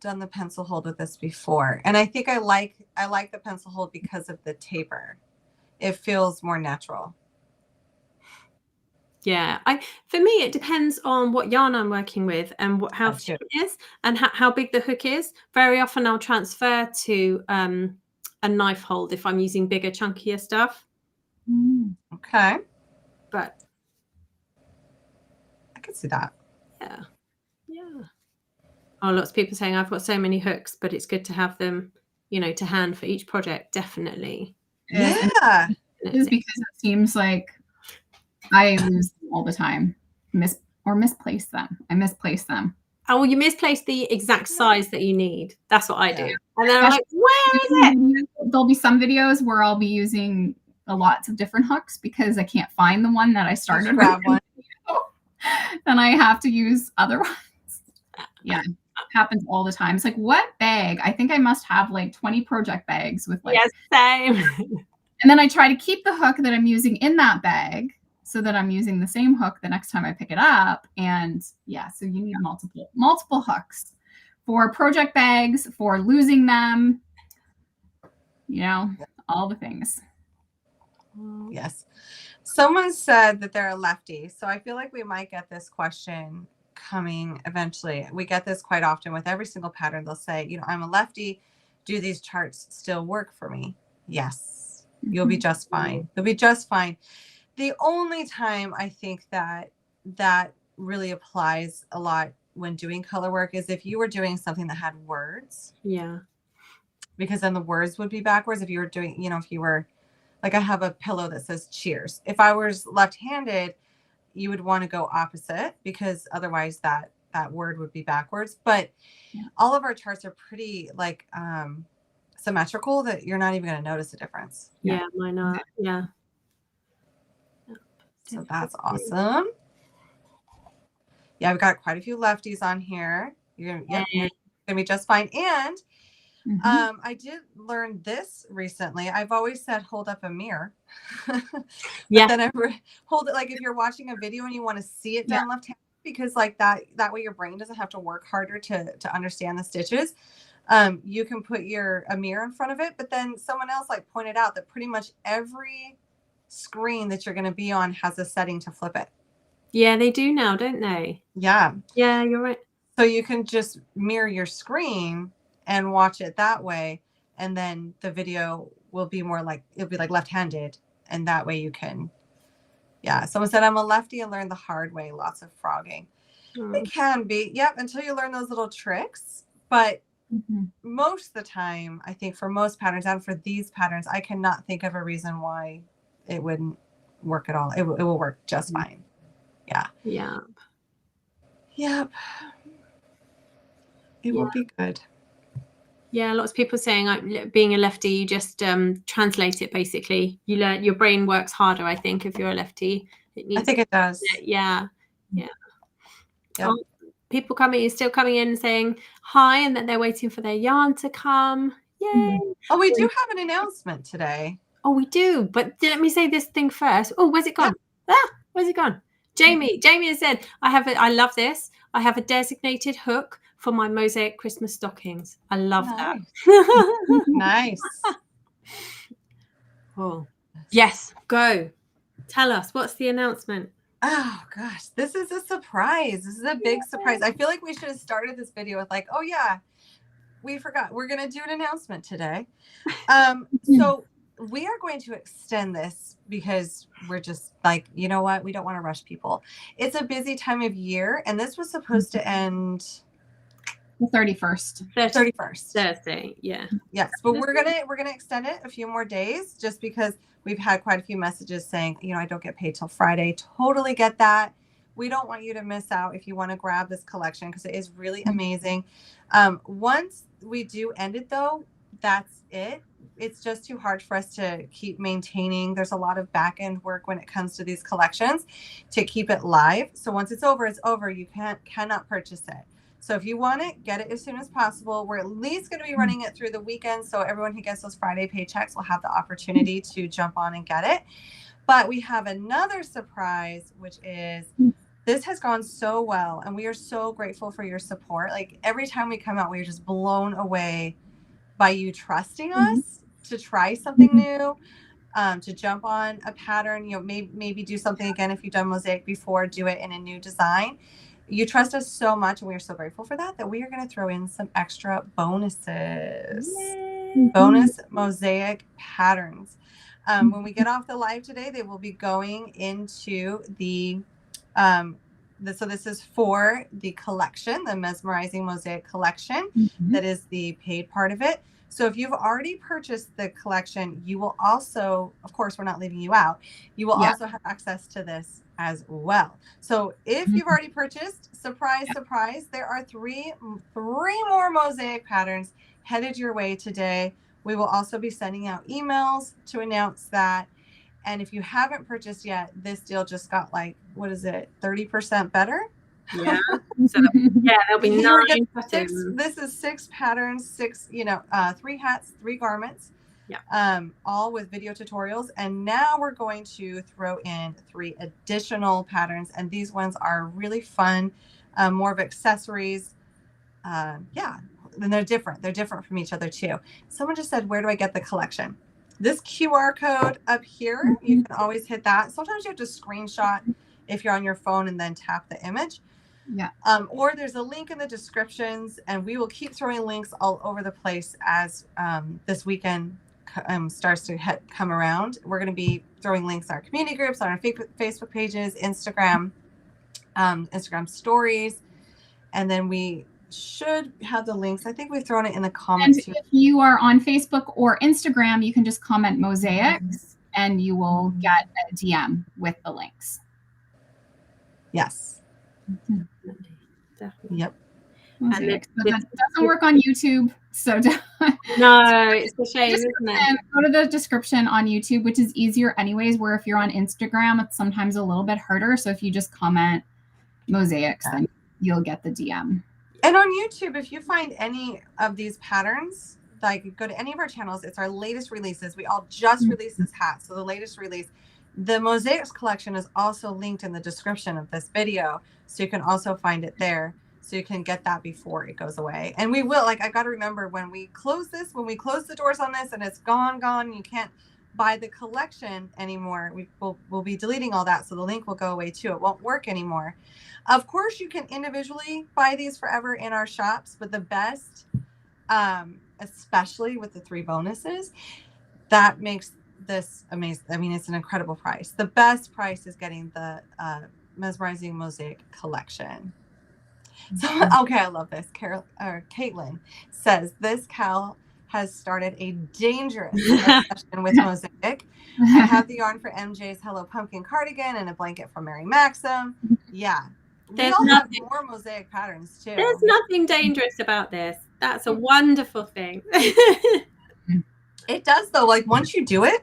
done the pencil hold with this before, and I think I like the pencil hold because of the taper. It feels more natural. Yeah, for me it depends on what yarn I'm working with and how thick it is and how big the hook is. Very often I'll transfer to a knife hold if I'm using bigger, chunkier stuff. Okay, but I can see that. Oh, lots of people saying I've got so many hooks, but it's good to have them, you know, to hand for each project. Definitely. Yeah. It is because it seems like I lose them all the time. Misplace them. I misplace them. Oh, well, you misplaced the exact size that you need. That's what I do. And then I'm like, Especially where is it? There'll be some videos where I'll be using lots of different hooks because I can't find the one that I started with. Grab one. Then I have to use other ones. Yeah, it happens all the time. It's like, what bag? I think I must have like 20 project bags with like. Yes, same. And then I try to keep the hook that I'm using in that bag so that I'm using the same hook the next time I pick it up. And yeah, so you need multiple hooks for project bags, for losing them, you know, all the things. Yes. Someone said that they're a lefty. So I feel like we might get this question coming eventually. We get this quite often with every single pattern. They'll say, you know, I'm a lefty. Do these charts still work for me? Yes. You'll be just fine. You'll be just fine. The only time I think that really applies a lot when doing color work is if you were doing something that had words. Yeah. Because then the words would be backwards. If you were doing, you know, if you were like, I have a pillow that says cheers. If I was left-handed, you would want to go opposite because otherwise that word would be backwards. But all of our charts are pretty like symmetrical that you're not even going to notice a difference. Yeah, mine are. Yeah. So that's awesome. Yeah, we've got quite a few lefties on here. You're gonna be just fine. And I did learn this recently. I've always said hold up a mirror. But then I hold it like if you're watching a video and you want to see it done left-handed, because like that way your brain doesn't have to work harder to understand the stitches. You can put a mirror in front of it, but then someone else like pointed out that pretty much every screen that you're going to be on has a setting to flip it. Yeah, they do now, don't they? Yeah. Yeah, you're right. So you can just mirror your screen and watch it that way. And then the video will be more like, it'll be like left-handed. And that way you can, someone said, I'm a lefty and learned the hard way. Lots of frogging. It can be. Yep. Until you learn those little tricks. But most of the time, I think for most patterns and for these patterns, I cannot think of a reason why it wouldn't work at all. It will work just fine. Yeah. Yeah. Yep. It will be good. Yeah, lots of people saying like being a lefty, you just translate it basically. You learn, your brain works harder, I think, if you're a lefty. I think it does. Yeah. Yeah. Yep. People still coming in and saying hi and that they're waiting for their yarn to come. Yay. Oh, we do have an announcement today. Oh, we do. But let me say this thing first. Oh, where's it gone? Where's it gone? Jamie has said, I love this. I have a designated hook for my mosaic Christmas stockings. I love that. Nice. Oh, yes. Go. Tell us, what's the announcement? Oh gosh, this is a surprise. This is a big surprise. I feel like we should have started this video with like, oh yeah, we forgot. We're going to do an announcement today. So we are going to extend this because we're just like, you know what? We don't want to rush people. It's a busy time of year. And this was supposed to end the 31st. 31st. Thursday. Yeah. Yes. But we're going to extend it a few more days just because we've had quite a few messages saying, you know, I don't get paid till Friday. Totally get that. We don't want you to miss out if you want to grab this collection because it is really amazing. Once we do end it though, that's it. It's just too hard for us to keep maintaining. There's a lot of back end work when it comes to these collections to keep it live. So once it's over, it's over. You cannot purchase it. So if you want it, get it as soon as possible. We're at least going to be running it through the weekend. So everyone who gets those Friday paychecks will have the opportunity to jump on and get it. But we have another surprise, which is this has gone so well. And we are so grateful for your support. Like every time we come out, we're just blown away by you trusting us to try something new, to jump on a pattern, you know, maybe do something again. If you've done mosaic before, do it in a new design. You trust us so much, and we are so grateful for that we are going to throw in some extra bonuses. Yay. Bonus mosaic patterns. When we get off the live today, they will be going into the So this is for the collection, the Mesmerizing Mosaic Collection. That is the paid part of it. So if you've already purchased the collection, you will also, of course, we're not leaving you out. You will also have access to this as well. So if you've already purchased, surprise, surprise, there are three more mosaic patterns headed your way today. We will also be sending out emails to announce that. And if you haven't purchased yet, this deal just got like, what is it, 30% better? Yeah. So there'll be 9 patterns. This is 6 patterns, 6, 3 hats, 3 garments. Yeah. All with video tutorials. And now we're going to throw in 3 additional patterns. And these ones are really fun, more of accessories. And they're different. They're different from each other too. Someone just said, where do I get the collection? This QR code up here, you can always hit that. Sometimes you have to screenshot if you're on your phone and then tap the image. Yeah. Or there's a link in the descriptions, and we will keep throwing links all over the place as this weekend starts to come around. We're going to be throwing links on our community groups, on our Facebook pages, Instagram stories, and then we should have the links. I think we've thrown it in the comments. And if you are on Facebook or Instagram, you can just comment mosaics and you will get a DM with the links. Yes. Definitely. Yep. Mosaics. But that doesn't work on YouTube. So no, it's a shame, isn't it? Go to the description on YouTube, which is easier anyways, where if you're on Instagram, it's sometimes a little bit harder. So if you just comment mosaics, then you'll get the DM. And on YouTube, if you find any of these patterns, like go to any of our channels, it's our latest releases. We all just released this hat. So the latest release, the Mosaics collection is also linked in the description of this video. So you can also find it there. So you can get that before it goes away. And we will, I got to remember when we close the doors on this and it's gone, you can't buy the collection anymore. We'll be deleting all that. So the link will go away too. It won't work anymore. Of course, you can individually buy these forever in our shops, but the best, especially with the 3 bonuses, that makes this amazing. I mean, it's an incredible price. The best price is getting the Mesmerizing Mosaic Collection. So, okay, I love this. Caitlin says, this Cal has started a dangerous obsession with mosaic. I have the yarn for MJ's Hello Pumpkin cardigan and a blanket from Mary Maxim. Yeah. We all have more mosaic patterns too. There's nothing dangerous about this. That's a wonderful thing. It does though. Like once you do it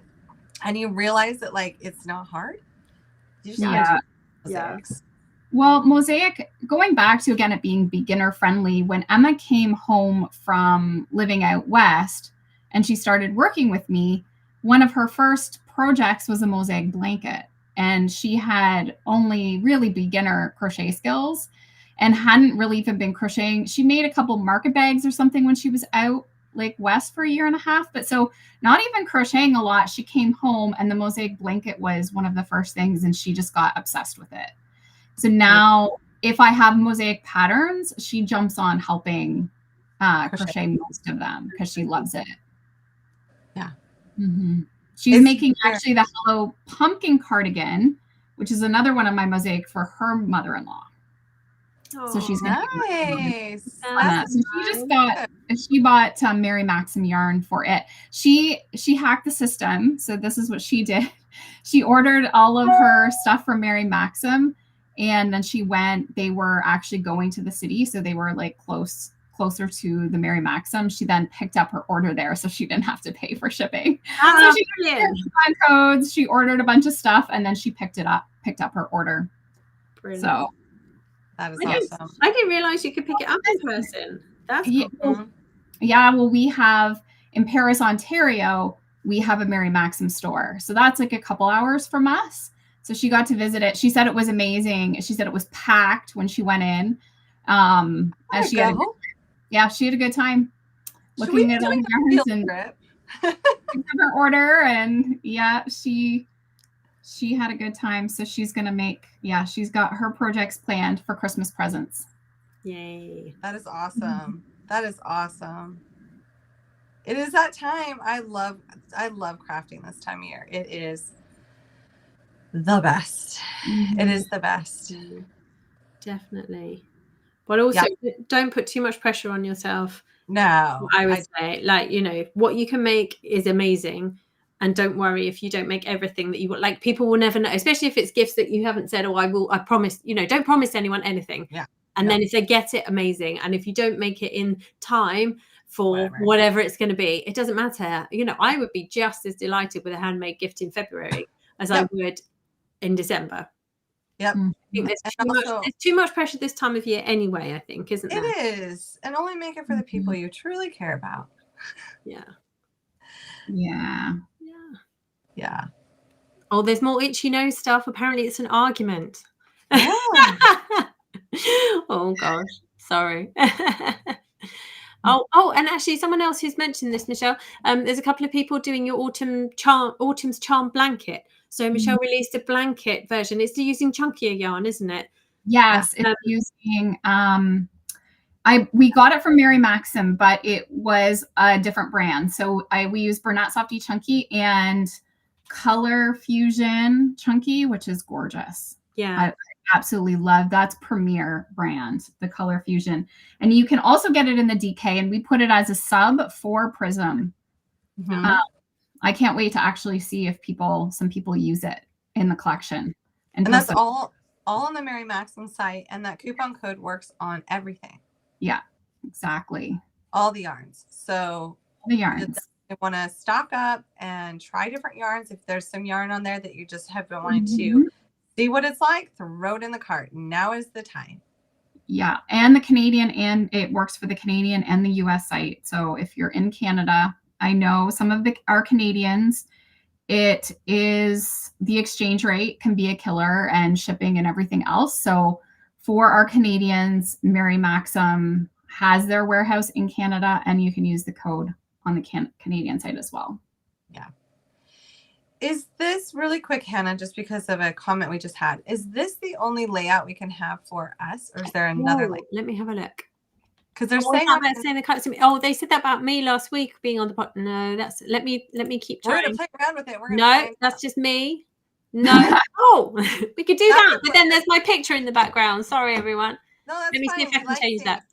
and you realize that it's not hard, you just have to do mosaics. Well, mosaic, going back to again it being beginner friendly, when Emma came home from living out west and she started working with me, one of her first projects was a mosaic blanket. And she had only really beginner crochet skills and hadn't really even been crocheting. She made a couple market bags or something when she was out west for 1.5 years. But so not even crocheting a lot. She came home and the mosaic blanket was one of the first things and she just got obsessed with it. So now if I have mosaic patterns, she jumps on helping crochet most of them because she loves it. Yeah. Mm-hmm. She's making actually the Hello Pumpkin cardigan, which is another one of my mosaic for her mother-in-law. So she's nice. So she bought Mary Maxim yarn for it. She hacked the system. So this is what she did. She ordered all of her stuff from Mary Maxim, and then they were actually going to the city, so they were closer to the Mary Maxim. She then picked up her order there, so she didn't have to pay for shipping. So she did codes, she ordered a bunch of stuff, and then she picked up her order. Brilliant. So that is awesome. I didn't realize you could pick it up in person. That's cool. Yeah, well, we have in Paris, Ontario, we have a Mary Maxim store. So that's a couple hours from us. So she got to visit it. She said it was amazing. She said it was packed when she went in. And she had a good time looking at all the yarns and her order. And she had a good time. So she's going to she's got her projects planned for Christmas presents. Yay. That is awesome. That is awesome. It is that time. I love crafting this time of year. It is the best. It is the best. Definitely. But also, don't put too much pressure on yourself. No, I would say, like, you know, what you can make is amazing. And don't worry if you don't make everything that you want. Like, people will never know, especially if it's gifts that you haven't said, oh, I promise, you know, don't promise anyone anything. Yeah. And then if they get it, amazing. And if you don't make it in time for whatever it's going to be, it doesn't matter. You know, I would be just as delighted with a handmade gift in February as I would in December. Yep. I think there's too much pressure this time of year anyway, I think, isn't there? It is. And only make it for the people you truly care about. Yeah. Yeah. Yeah. Yeah. Oh, there's more itchy nose stuff. Apparently it's an argument. Yeah. Oh gosh. Sorry. Oh, and actually someone else who's mentioned this, Michelle. There's a couple of people doing your autumn's charm blanket. So Michelle released a blanket version. It's using chunkier yarn, isn't it? Yes, it's using we got it from Mary Maxim, but it was a different brand. So we use Bernat Softy Chunky and Color Fusion Chunky, which is gorgeous. Yeah. I absolutely love that's Premier brand, the Color Fusion. And you can also get it in the DK, and we put it as a sub for Prism. I can't wait to actually see if some people use it in the collection. And that's all on the Mary Maxim site, and that coupon code works on everything. Yeah, exactly. All the yarns. So the yarns. You want to stock up and try different yarns. If there's some yarn on there that you just have been wanting to see what it's like, throw it in the cart. Now is the time. Yeah, and the Canadian, and it works for the Canadian and the US site. So if you're in Canada, I know some of our Canadians, it is the exchange rate can be a killer, and shipping and everything else. So for our Canadians, Mary Maxim has their warehouse in Canada, and you can use the code on the Canadian site as well. Yeah. Is this really quick, Hannah, just because of a comment we just had, is this the only layout we can have for us, or is there another layout? Let me have a look. Because they're saying they said that about me last week being on the pot. No, that's let me keep trying. We're gonna play around with it. No, that's just me. No. Oh, we could do that, but then there's my picture in the background. Sorry, everyone. No, that's Let me fine. see if I can change that.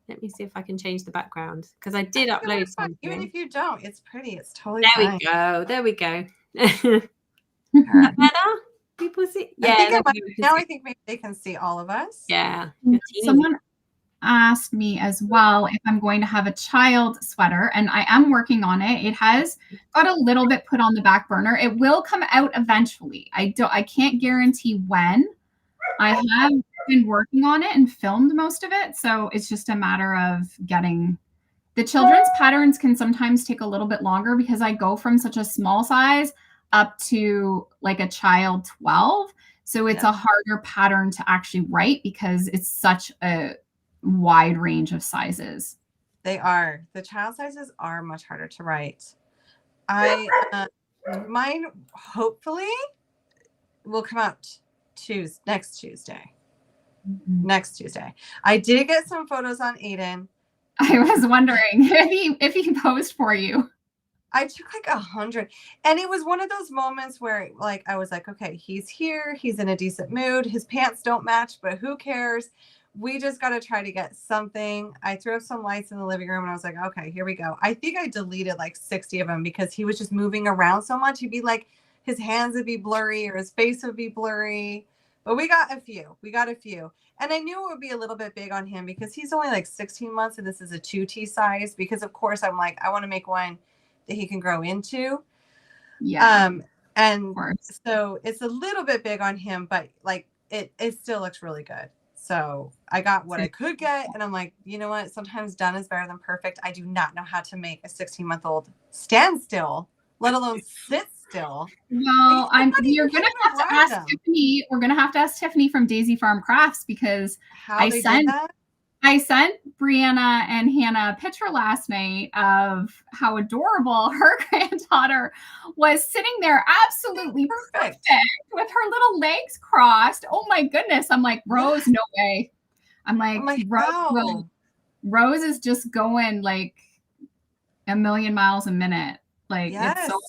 Let me see if I can change the background, because I did upload something. Even if you don't, it's pretty. It's totally fine. There we go. Better? People see? Yeah. I think maybe they can see all of us. Yeah. Someone asked me as well if I'm going to have a child sweater, and I am working on it. It has got a little bit put on the back burner. It will come out eventually. I can't guarantee when. I have been working on it and filmed most of it, so it's just a matter of getting the children's patterns can sometimes take a little bit longer because I go from such a small size up to like a child 12. So it's a harder pattern to actually write because it's such a wide range of sizes. They are. The child sizes are much harder to write. Mine hopefully will come out next Tuesday. Next Tuesday. I did get some photos on Aiden. I was wondering if he posed for you. I took like 100, and it was one of those moments where like I was like, okay, he's here, he's in a decent mood, his pants don't match, but who cares? We just got to try to get something. I threw up some lights in the living room, and I was like, okay, here we go. I think I deleted like 60 of them because he was just moving around so much. He'd be like, his hands would be blurry or his face would be blurry. But we got a few. And I knew it would be a little bit big on him because he's only like 16 months and this is a 2T size, because of course I'm like, I want to make one that he can grow into. Yeah. And so it's a little bit big on him, but like it still looks really good. So I got what I could get, and I'm like, you know what? Sometimes done is better than perfect. I do not know how to make a 16-month-old stand still, let alone sit still. Well, you're gonna have to ask Tiffany. We're gonna have to ask Tiffany from Daisy Farm Crafts, because I sent Briana and Hannah a picture last night of how adorable her granddaughter was sitting there, absolutely perfect with her little legs crossed. Oh my goodness! I'm like, Rose, no way. I'm like, Rose is just going like a million miles a minute. Like it's so.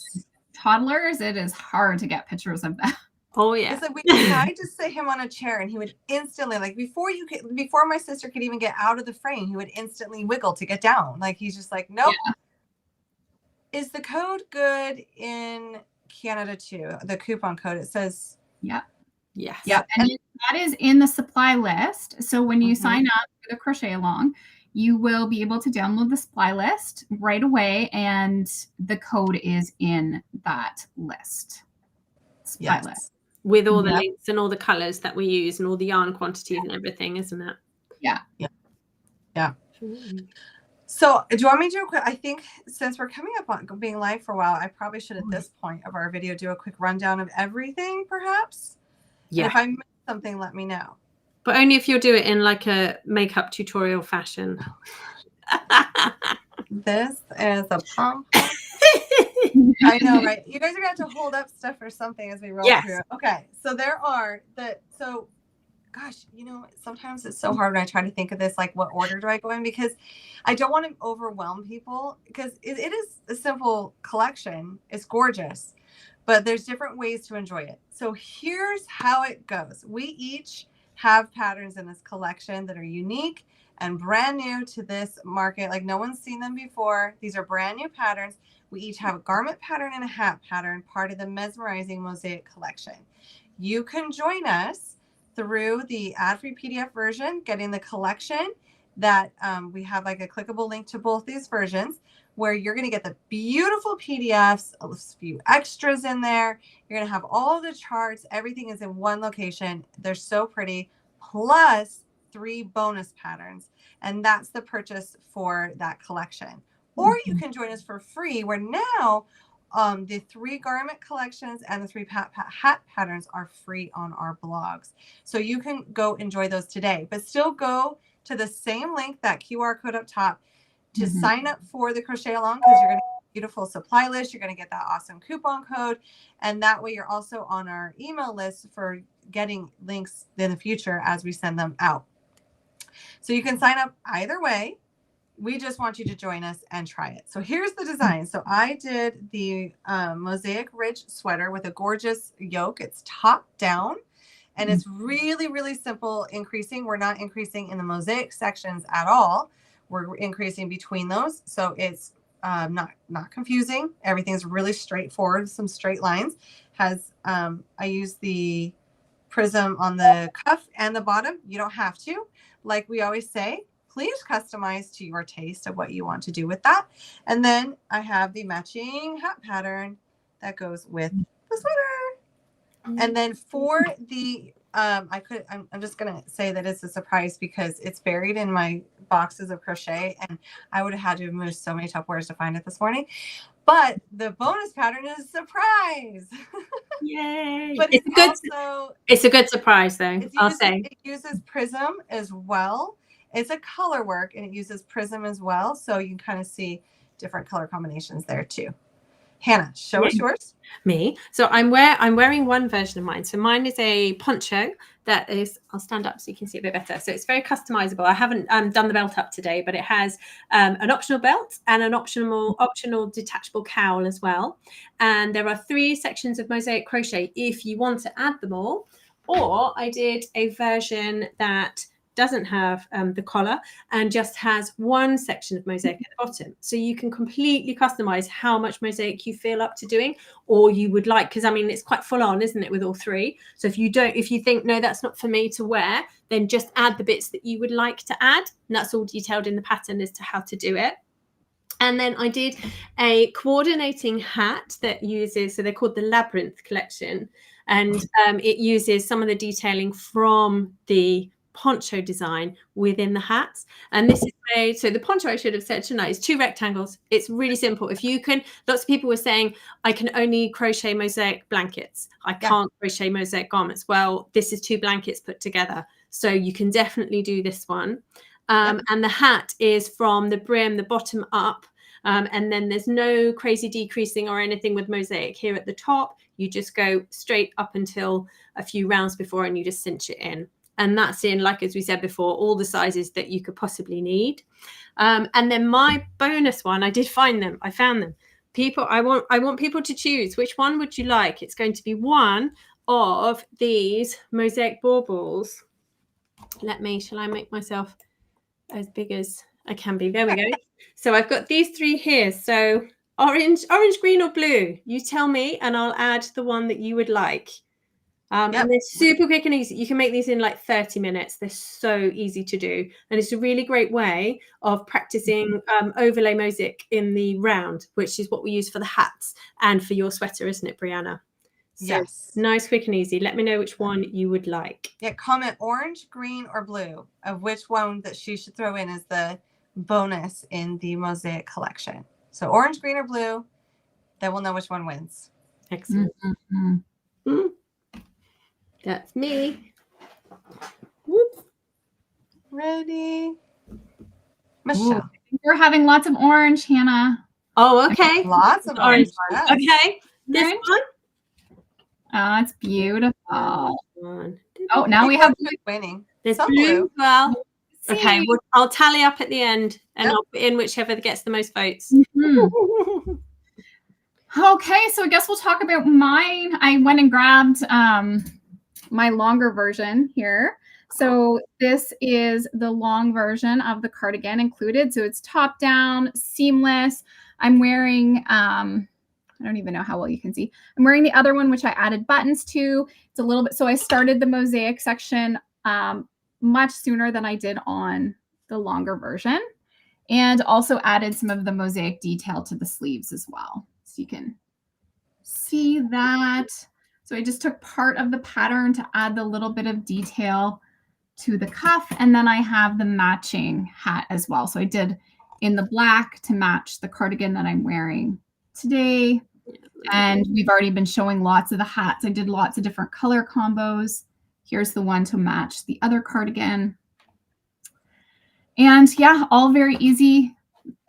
Toddlers, it is hard to get pictures of them. Oh yeah. It's like we tried to sit him on a chair and he would instantly, like before my sister could even get out of the frame, he would instantly wiggle to get down. Like he's just like, nope. Yeah. Is the code good in Canada too? The coupon code, it says. Yeah. Yes. Yeah. And that is in the supply list. So when you sign up for the Crochet Along, you will be able to download the supply list right away. And the code is in that list. Supply list. With all the links and all the colors that we use and all the yarn quantities and everything, isn't it? Yeah. So do you want me to do a quick, I think since we're coming up on being live for a while, I probably should at this point of our video do a quick rundown of everything perhaps. Yeah. And if I missed something, let me know. But only if you'll do it in like a makeup tutorial fashion. This is a pump. I know, right? You guys are going to have to hold up stuff or something as we roll through. Okay. So there are gosh, sometimes it's so hard when I try to think of this, like what order do I go in? Because I don't want to overwhelm people because it is a simple collection. It's gorgeous, but there's different ways to enjoy it. So here's how it goes. We each have patterns in this collection that are unique and brand new to this market. Like no one's seen them before. These are brand new patterns. We each have a garment pattern and a hat pattern, part of the Mesmerizing Mosaic collection. You can join us through the ad-free PDF version, getting the collection that we have like a clickable link to both these versions where you're going to get the beautiful PDFs, a few extras in there. You're going to have all the charts. Everything is in one location. They're so pretty, plus 3 bonus patterns. And that's the purchase for that collection. Or you can join us for free where now the 3 garment collections and the 3 hat patterns are free on our blogs. So you can go enjoy those today, but still go to the same link, that QR code up top, to sign up for the Crochet Along, because you're going to get a beautiful supply list. You're going to get that awesome coupon code. And that way you're also on our email list for getting links in the future as we send them out. So you can sign up either way. We just want you to join us and try it. So here's the design. So I did the Mosaic Ridge sweater with a gorgeous yoke. It's top down and it's really, really simple increasing. We're not increasing in the mosaic sections at all. We're increasing between those. So it's not confusing. Everything's really straightforward, some straight lines. I use the prism on the cuff and the bottom. You don't have to. Like we always say, please customize to your taste of what you want to do with that. And then I have the matching hat pattern that goes with the sweater. And then for the, I'm just going to say that it's a surprise because it's buried in my boxes of crochet and I would have had to have moved so many Tupperwares to find it this morning. But the bonus pattern is a surprise. Yay. But it's a good surprise though, I'll say. It uses prism as well. It's a color work and it uses prism as well. So you can kind of see different color combinations there too. Hannah, show us yours. Me. So I'm wearing one version of mine. So mine is a poncho that is, I'll stand up so you can see a bit better. So it's very customizable. I haven't done the belt up today, but it has an optional belt and an optional detachable cowl as well. And there are 3 sections of mosaic crochet if you want to add them all. Or I did a version that doesn't have the collar and just has one section of mosaic at the bottom. So you can completely customize how much mosaic you feel up to doing or you would like, because I mean, it's quite full on, isn't it, with all 3? So if you think, no, that's not for me to wear, then just add the bits that you would like to add. And that's all detailed in the pattern as to how to do it. And then I did a coordinating hat that uses, so they're called the Labyrinth collection. And it uses some of the detailing from the poncho design within the hats. And this is made, so the poncho, I should have said tonight, is 2 rectangles. It's really simple. If you can, lots of people were saying, I can only crochet mosaic blankets. I can't crochet mosaic garments. Well, this is 2 blankets put together. So you can definitely do this one. And the hat is from the brim, the bottom up. And then there's no crazy decreasing or anything with mosaic here at the top. You just go straight up until a few rounds before and you just cinch it in. And that's in, like, as we said before, all the sizes that you could possibly need. And then my bonus one, I did find them. I found them. I want people to choose. Which one would you like? It's going to be one of these mosaic baubles. Shall I make myself as big as I can be? There we go. So I've got these 3 here. So orange, green or blue, you tell me and I'll add the one that you would like. And they're super quick and easy. You can make these in like 30 minutes. They're so easy to do. And it's a really great way of practicing overlay mosaic in the round, which is what we use for the hats and for your sweater, isn't it, Briana? So yes. Nice, quick and easy. Let me know which one you would like. Yeah, comment orange, green, or blue of which one that she should throw in as the bonus in the mosaic collection. So orange, green, or blue, then we'll know which one wins. Excellent. That's me. Whoop. Ready? Michelle. We're having lots of orange, Hannah. Oh, okay. Lots of orange. Yes. Okay. This one. Oh, it's beautiful. Oh, now we have blue. Winning. There's blue as well. Okay, well, I'll tally up at the end and I'll put in whichever gets the most votes. Okay, so I guess we'll talk about mine. I went and grabbed my longer version here. So this is the long version of the cardigan included. So it's top down, seamless. I'm wearing, I don't even know how well you can see. I'm wearing the other one, which I added buttons to. It's a little bit, so I started the mosaic section much sooner than I did on the longer version, and also added some of the mosaic detail to the sleeves as well. So you can see that. So I just took part of the pattern to add the little bit of detail to the cuff. And then I have the matching hat as well. So I did in the black to match the cardigan that I'm wearing today. And we've already been showing lots of the hats. I did lots of different color combos. Here's the one to match the other cardigan. And yeah, all very easy.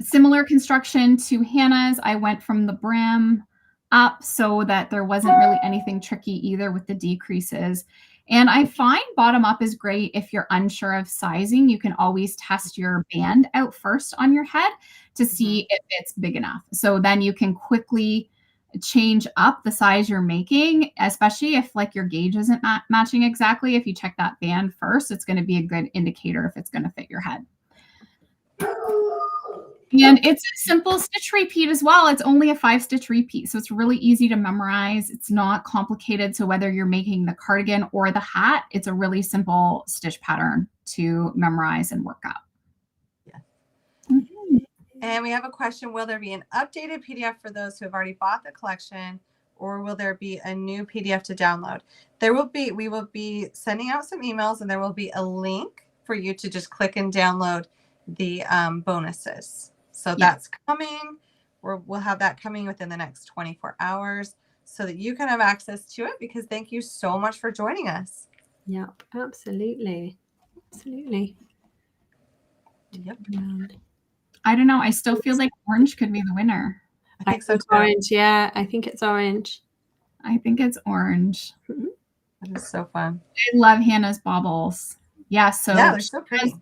Similar construction to Hannah's. I went from the brim up so that there wasn't really anything tricky either with the decreases. And I find bottom up is great if you're unsure of sizing. You can always test your band out first on your head to see if it's big enough. So then you can quickly change up the size you're making, especially if like your gauge isn't matching exactly. If you check that band first, it's going to be a good indicator if it's going to fit your head. And it's a simple stitch repeat as well. It's only a 5-stitch repeat. So it's really easy to memorize. It's not complicated. So whether you're making the cardigan or the hat, it's a really simple stitch pattern to memorize and work up. Yeah. And we have a question. Will there be an updated PDF for those who have already bought the collection, or will there be a new PDF to download? We will be sending out some emails, and there will be a link for you to just click and download the bonuses. So that's coming. We'll have that coming within the next 24 hours so that you can have access to it, because thank you so much for joining us. Yep, absolutely. Absolutely. Yep. I don't know. I still feel like orange could be the winner. I think so too. Orange, yeah. I think it's orange. I think it's orange. That is so fun. I love Hannah's baubles. Yeah, so they're so pretty.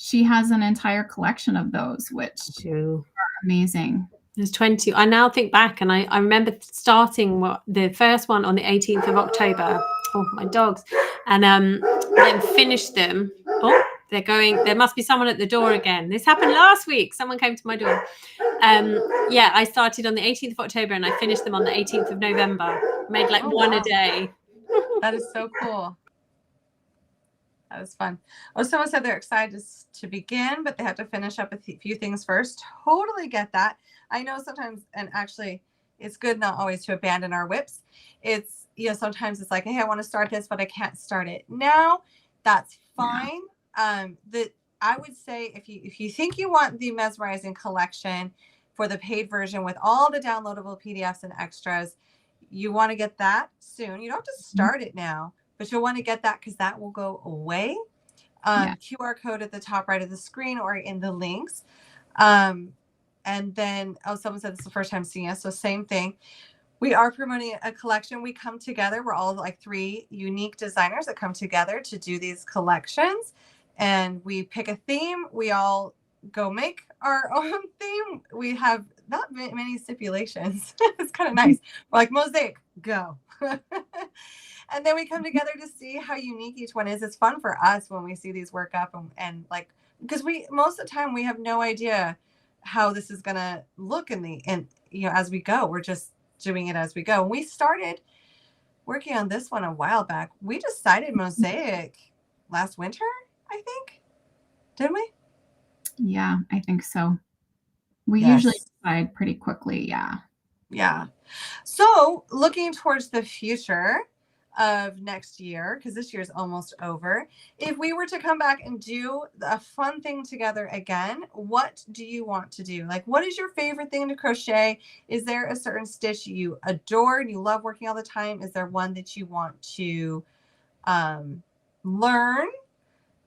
She has an entire collection of those, which are amazing. There's 20. I now think back, and I remember starting the first one on the 18th of October. Oh, my dogs. And then finished them. Oh, they're going. There must be someone at the door again. This happened last week. Someone came to my door. Yeah, I started on the 18th of October, and I finished them on the 18th of November. Made like one a day. That is so cool. That was fun. Oh, someone said they're excited to begin, but they have to finish up a few things first. Totally get that. I know sometimes, and actually, it's good not always to abandon our whips. It's, sometimes it's like, hey, I want to start this, but I can't start it now. That's fine. That I would say if you think you want the Mesmerizing collection for the paid version with all the downloadable PDFs and extras, you want to get that soon. You don't have to start it now, but you'll want to get that because that will go away. QR code at the top right of the screen or in the links. And then, someone said this is the first time seeing us. So same thing. We are promoting a collection. We come together. We're all like 3 unique designers that come together to do these collections. And we pick a theme. We all go make our own theme. We have not many stipulations. It's kind of nice. We're like, mosaic, go. And then we come together to see how unique each one is. It's fun for us when we see these work up and like, because most of the time we have no idea how this is gonna look as we go. We're just doing it as we go. When we started working on this one a while back, we decided mosaic last winter, I think. Didn't we? Yeah, I think so. We Yes. usually decide pretty quickly. Yeah. Yeah. So looking towards the future of next year, because this year's almost over, if we were to come back and do a fun thing together again, what do you want to do? Like, what is your favorite thing to crochet? Is there a certain stitch you adore and you love working all the time? Is there one that you want to learn?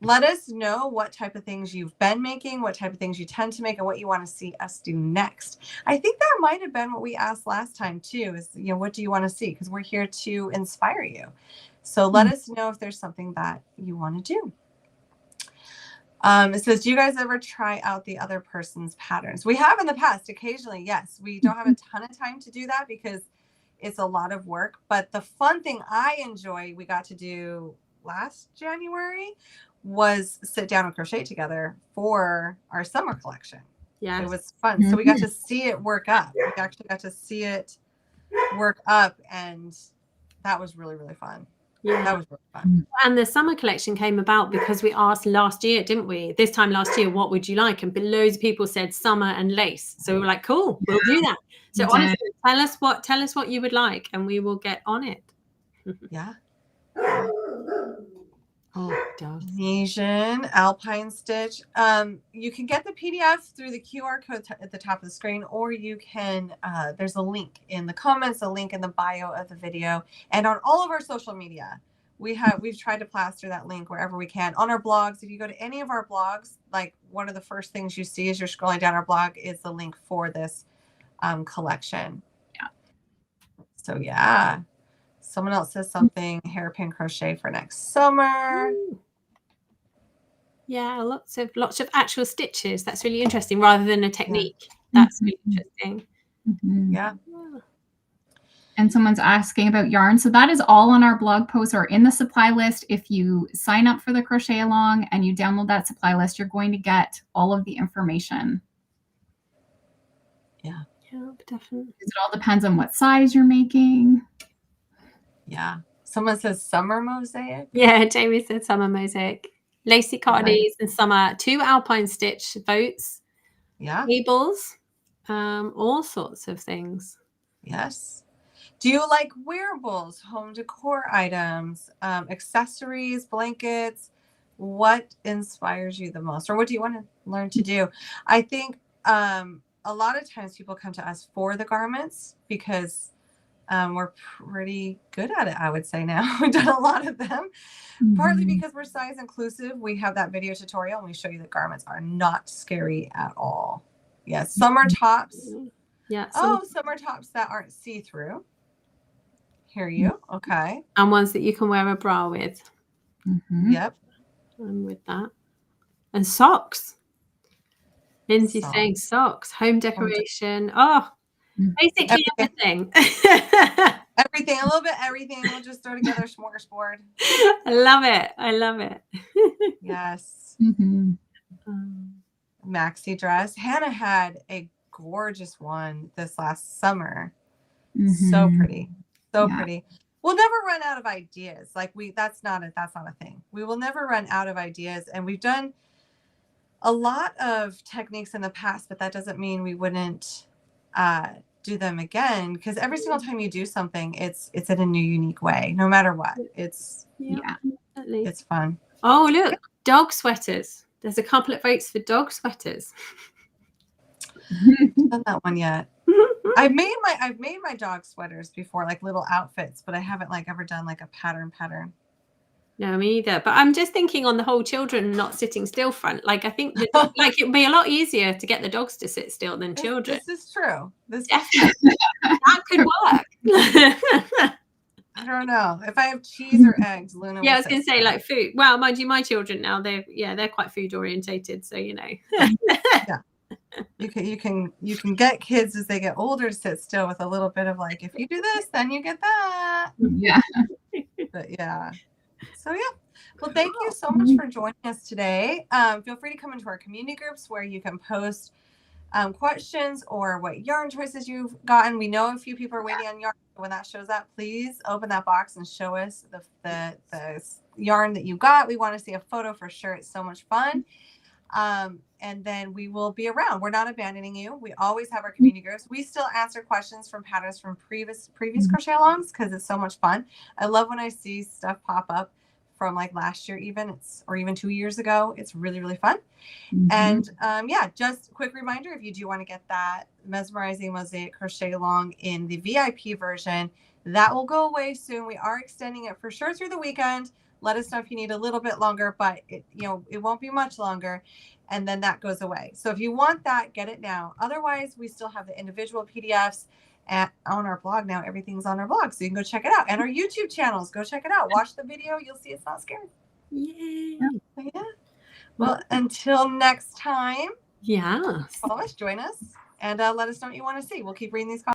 Let us know what type of things you've been making, what type of things you tend to make, and what you want to see us do next. I think that might have been what we asked last time too, is, what do you want to see? Because we're here to inspire you. So let us know if there's something that you want to do. It says, do you guys ever try out the other person's patterns? We have in the past, occasionally, yes. We don't have a ton of time to do that because it's a lot of work. But the fun thing I enjoy, we got to do last January, was sit down and crochet together for our summer collection. Yeah, it was fun. So we got to see it work up. We actually got to see it work up, and that was really, really fun. Yeah, that was really fun. And the summer collection came about because we asked last year, didn't we? This time last year, what would you like? And loads of people said summer and lace. So we were like, cool, we'll do that. So honestly, tell us what you would like, and we will get on it. Yeah. Oh, dogs. Asian alpine stitch. You can get the PDF through the QR code at the top of the screen, or you can, there's a link in the comments, a link in the bio of the video, and on all of our social media. We've tried to plaster that link wherever we can. On our blogs, if you go to any of our blogs, like one of the first things you see as you're scrolling down our blog is the link for this collection. Yeah. So yeah. Someone else says something, hairpin crochet for next summer. Yeah, lots of actual stitches. That's really interesting, rather than a technique. Yeah. That's really interesting. Yeah. And someone's asking about yarn. So that is all on our blog post or in the supply list. If you sign up for the Crochet Along and you download that supply list, you're going to get all of the information. Yeah. Yeah, definitely. It all depends on what size you're making. Yeah. Someone says summer mosaic. Yeah, Jamie said summer mosaic. Lacy cardies and summer, 2 alpine stitch votes. Yeah. Cables, all sorts of things. Yes. Do you like wearables, home decor items, accessories, blankets? What inspires you the most, or what do you want to learn to do? I think a lot of times people come to us for the garments because we're pretty good at it, I would say now. We've done a lot of them, partly because we're size inclusive. We have that video tutorial and we show you that garments are not scary at all. Yes. Summer tops. Yeah. Summer tops that aren't see-through. Hear you. Okay. And ones that you can wear a bra with. Yep. I'm with that. And socks. Lindsay's saying socks, home decoration. Basically everything. Everything, a little bit everything. We'll just throw together a smorgasbord. I love it. I love it. Yes. Maxi dress. Hannah had a gorgeous one this last summer. So pretty. So pretty. We'll never run out of ideas. Like that's not a thing. We will never run out of ideas. And we've done a lot of techniques in the past, but that doesn't mean we wouldn't do them again, because every single time you do something, it's in a new, unique way, no matter what. It's it's fun. Oh, look, dog sweaters. There's a couple of votes for dog sweaters. Haven't done that one yet. I've made my dog sweaters before, like little outfits, but I haven't ever done a pattern. No, me either. But I'm just thinking on the whole children not sitting still front. I think it'd be a lot easier to get the dogs to sit still than children. This is true. This definitely that could work. I don't know. If I have cheese or eggs, Luna. Yeah, I was gonna say food. Well, mind you, my children now they're quite food orientated, so Yeah. You can get kids as they get older to sit still with a little bit of like, if you do this, then you get that. Yeah. But yeah. So yeah. Well, thank you so much for joining us today. Feel free to come into our community groups where you can post questions or what yarn choices you've gotten. We know a few people are waiting on yarn. When that shows up, please open that box and show us the yarn that you got. We want to see a photo for sure. It's so much fun. And then we will be around. We're not abandoning you. We always have our community groups. We still answer questions from patterns from previous crochet alongs because it's so much fun. I love when I see stuff pop up from like last year or even 2 years ago. It's really, really fun. And yeah, just a quick reminder, if you do want to get that Mesmerizing Mosaic Crochet Along in the VIP version, that will go away soon. We are extending it for sure through the weekend. Let us know if you need a little bit longer, but it won't be much longer. And then that goes away. So if you want that, get it now. Otherwise, we still have the individual PDFs on our blog now. Everything's on our blog, so you can go check it out. And our YouTube channels, go check it out. Watch the video. You'll see it's not scary. Yay. Yeah. Well, until next time. Yeah. Follow us, join us, and let us know what you want to see. We'll keep reading these comments.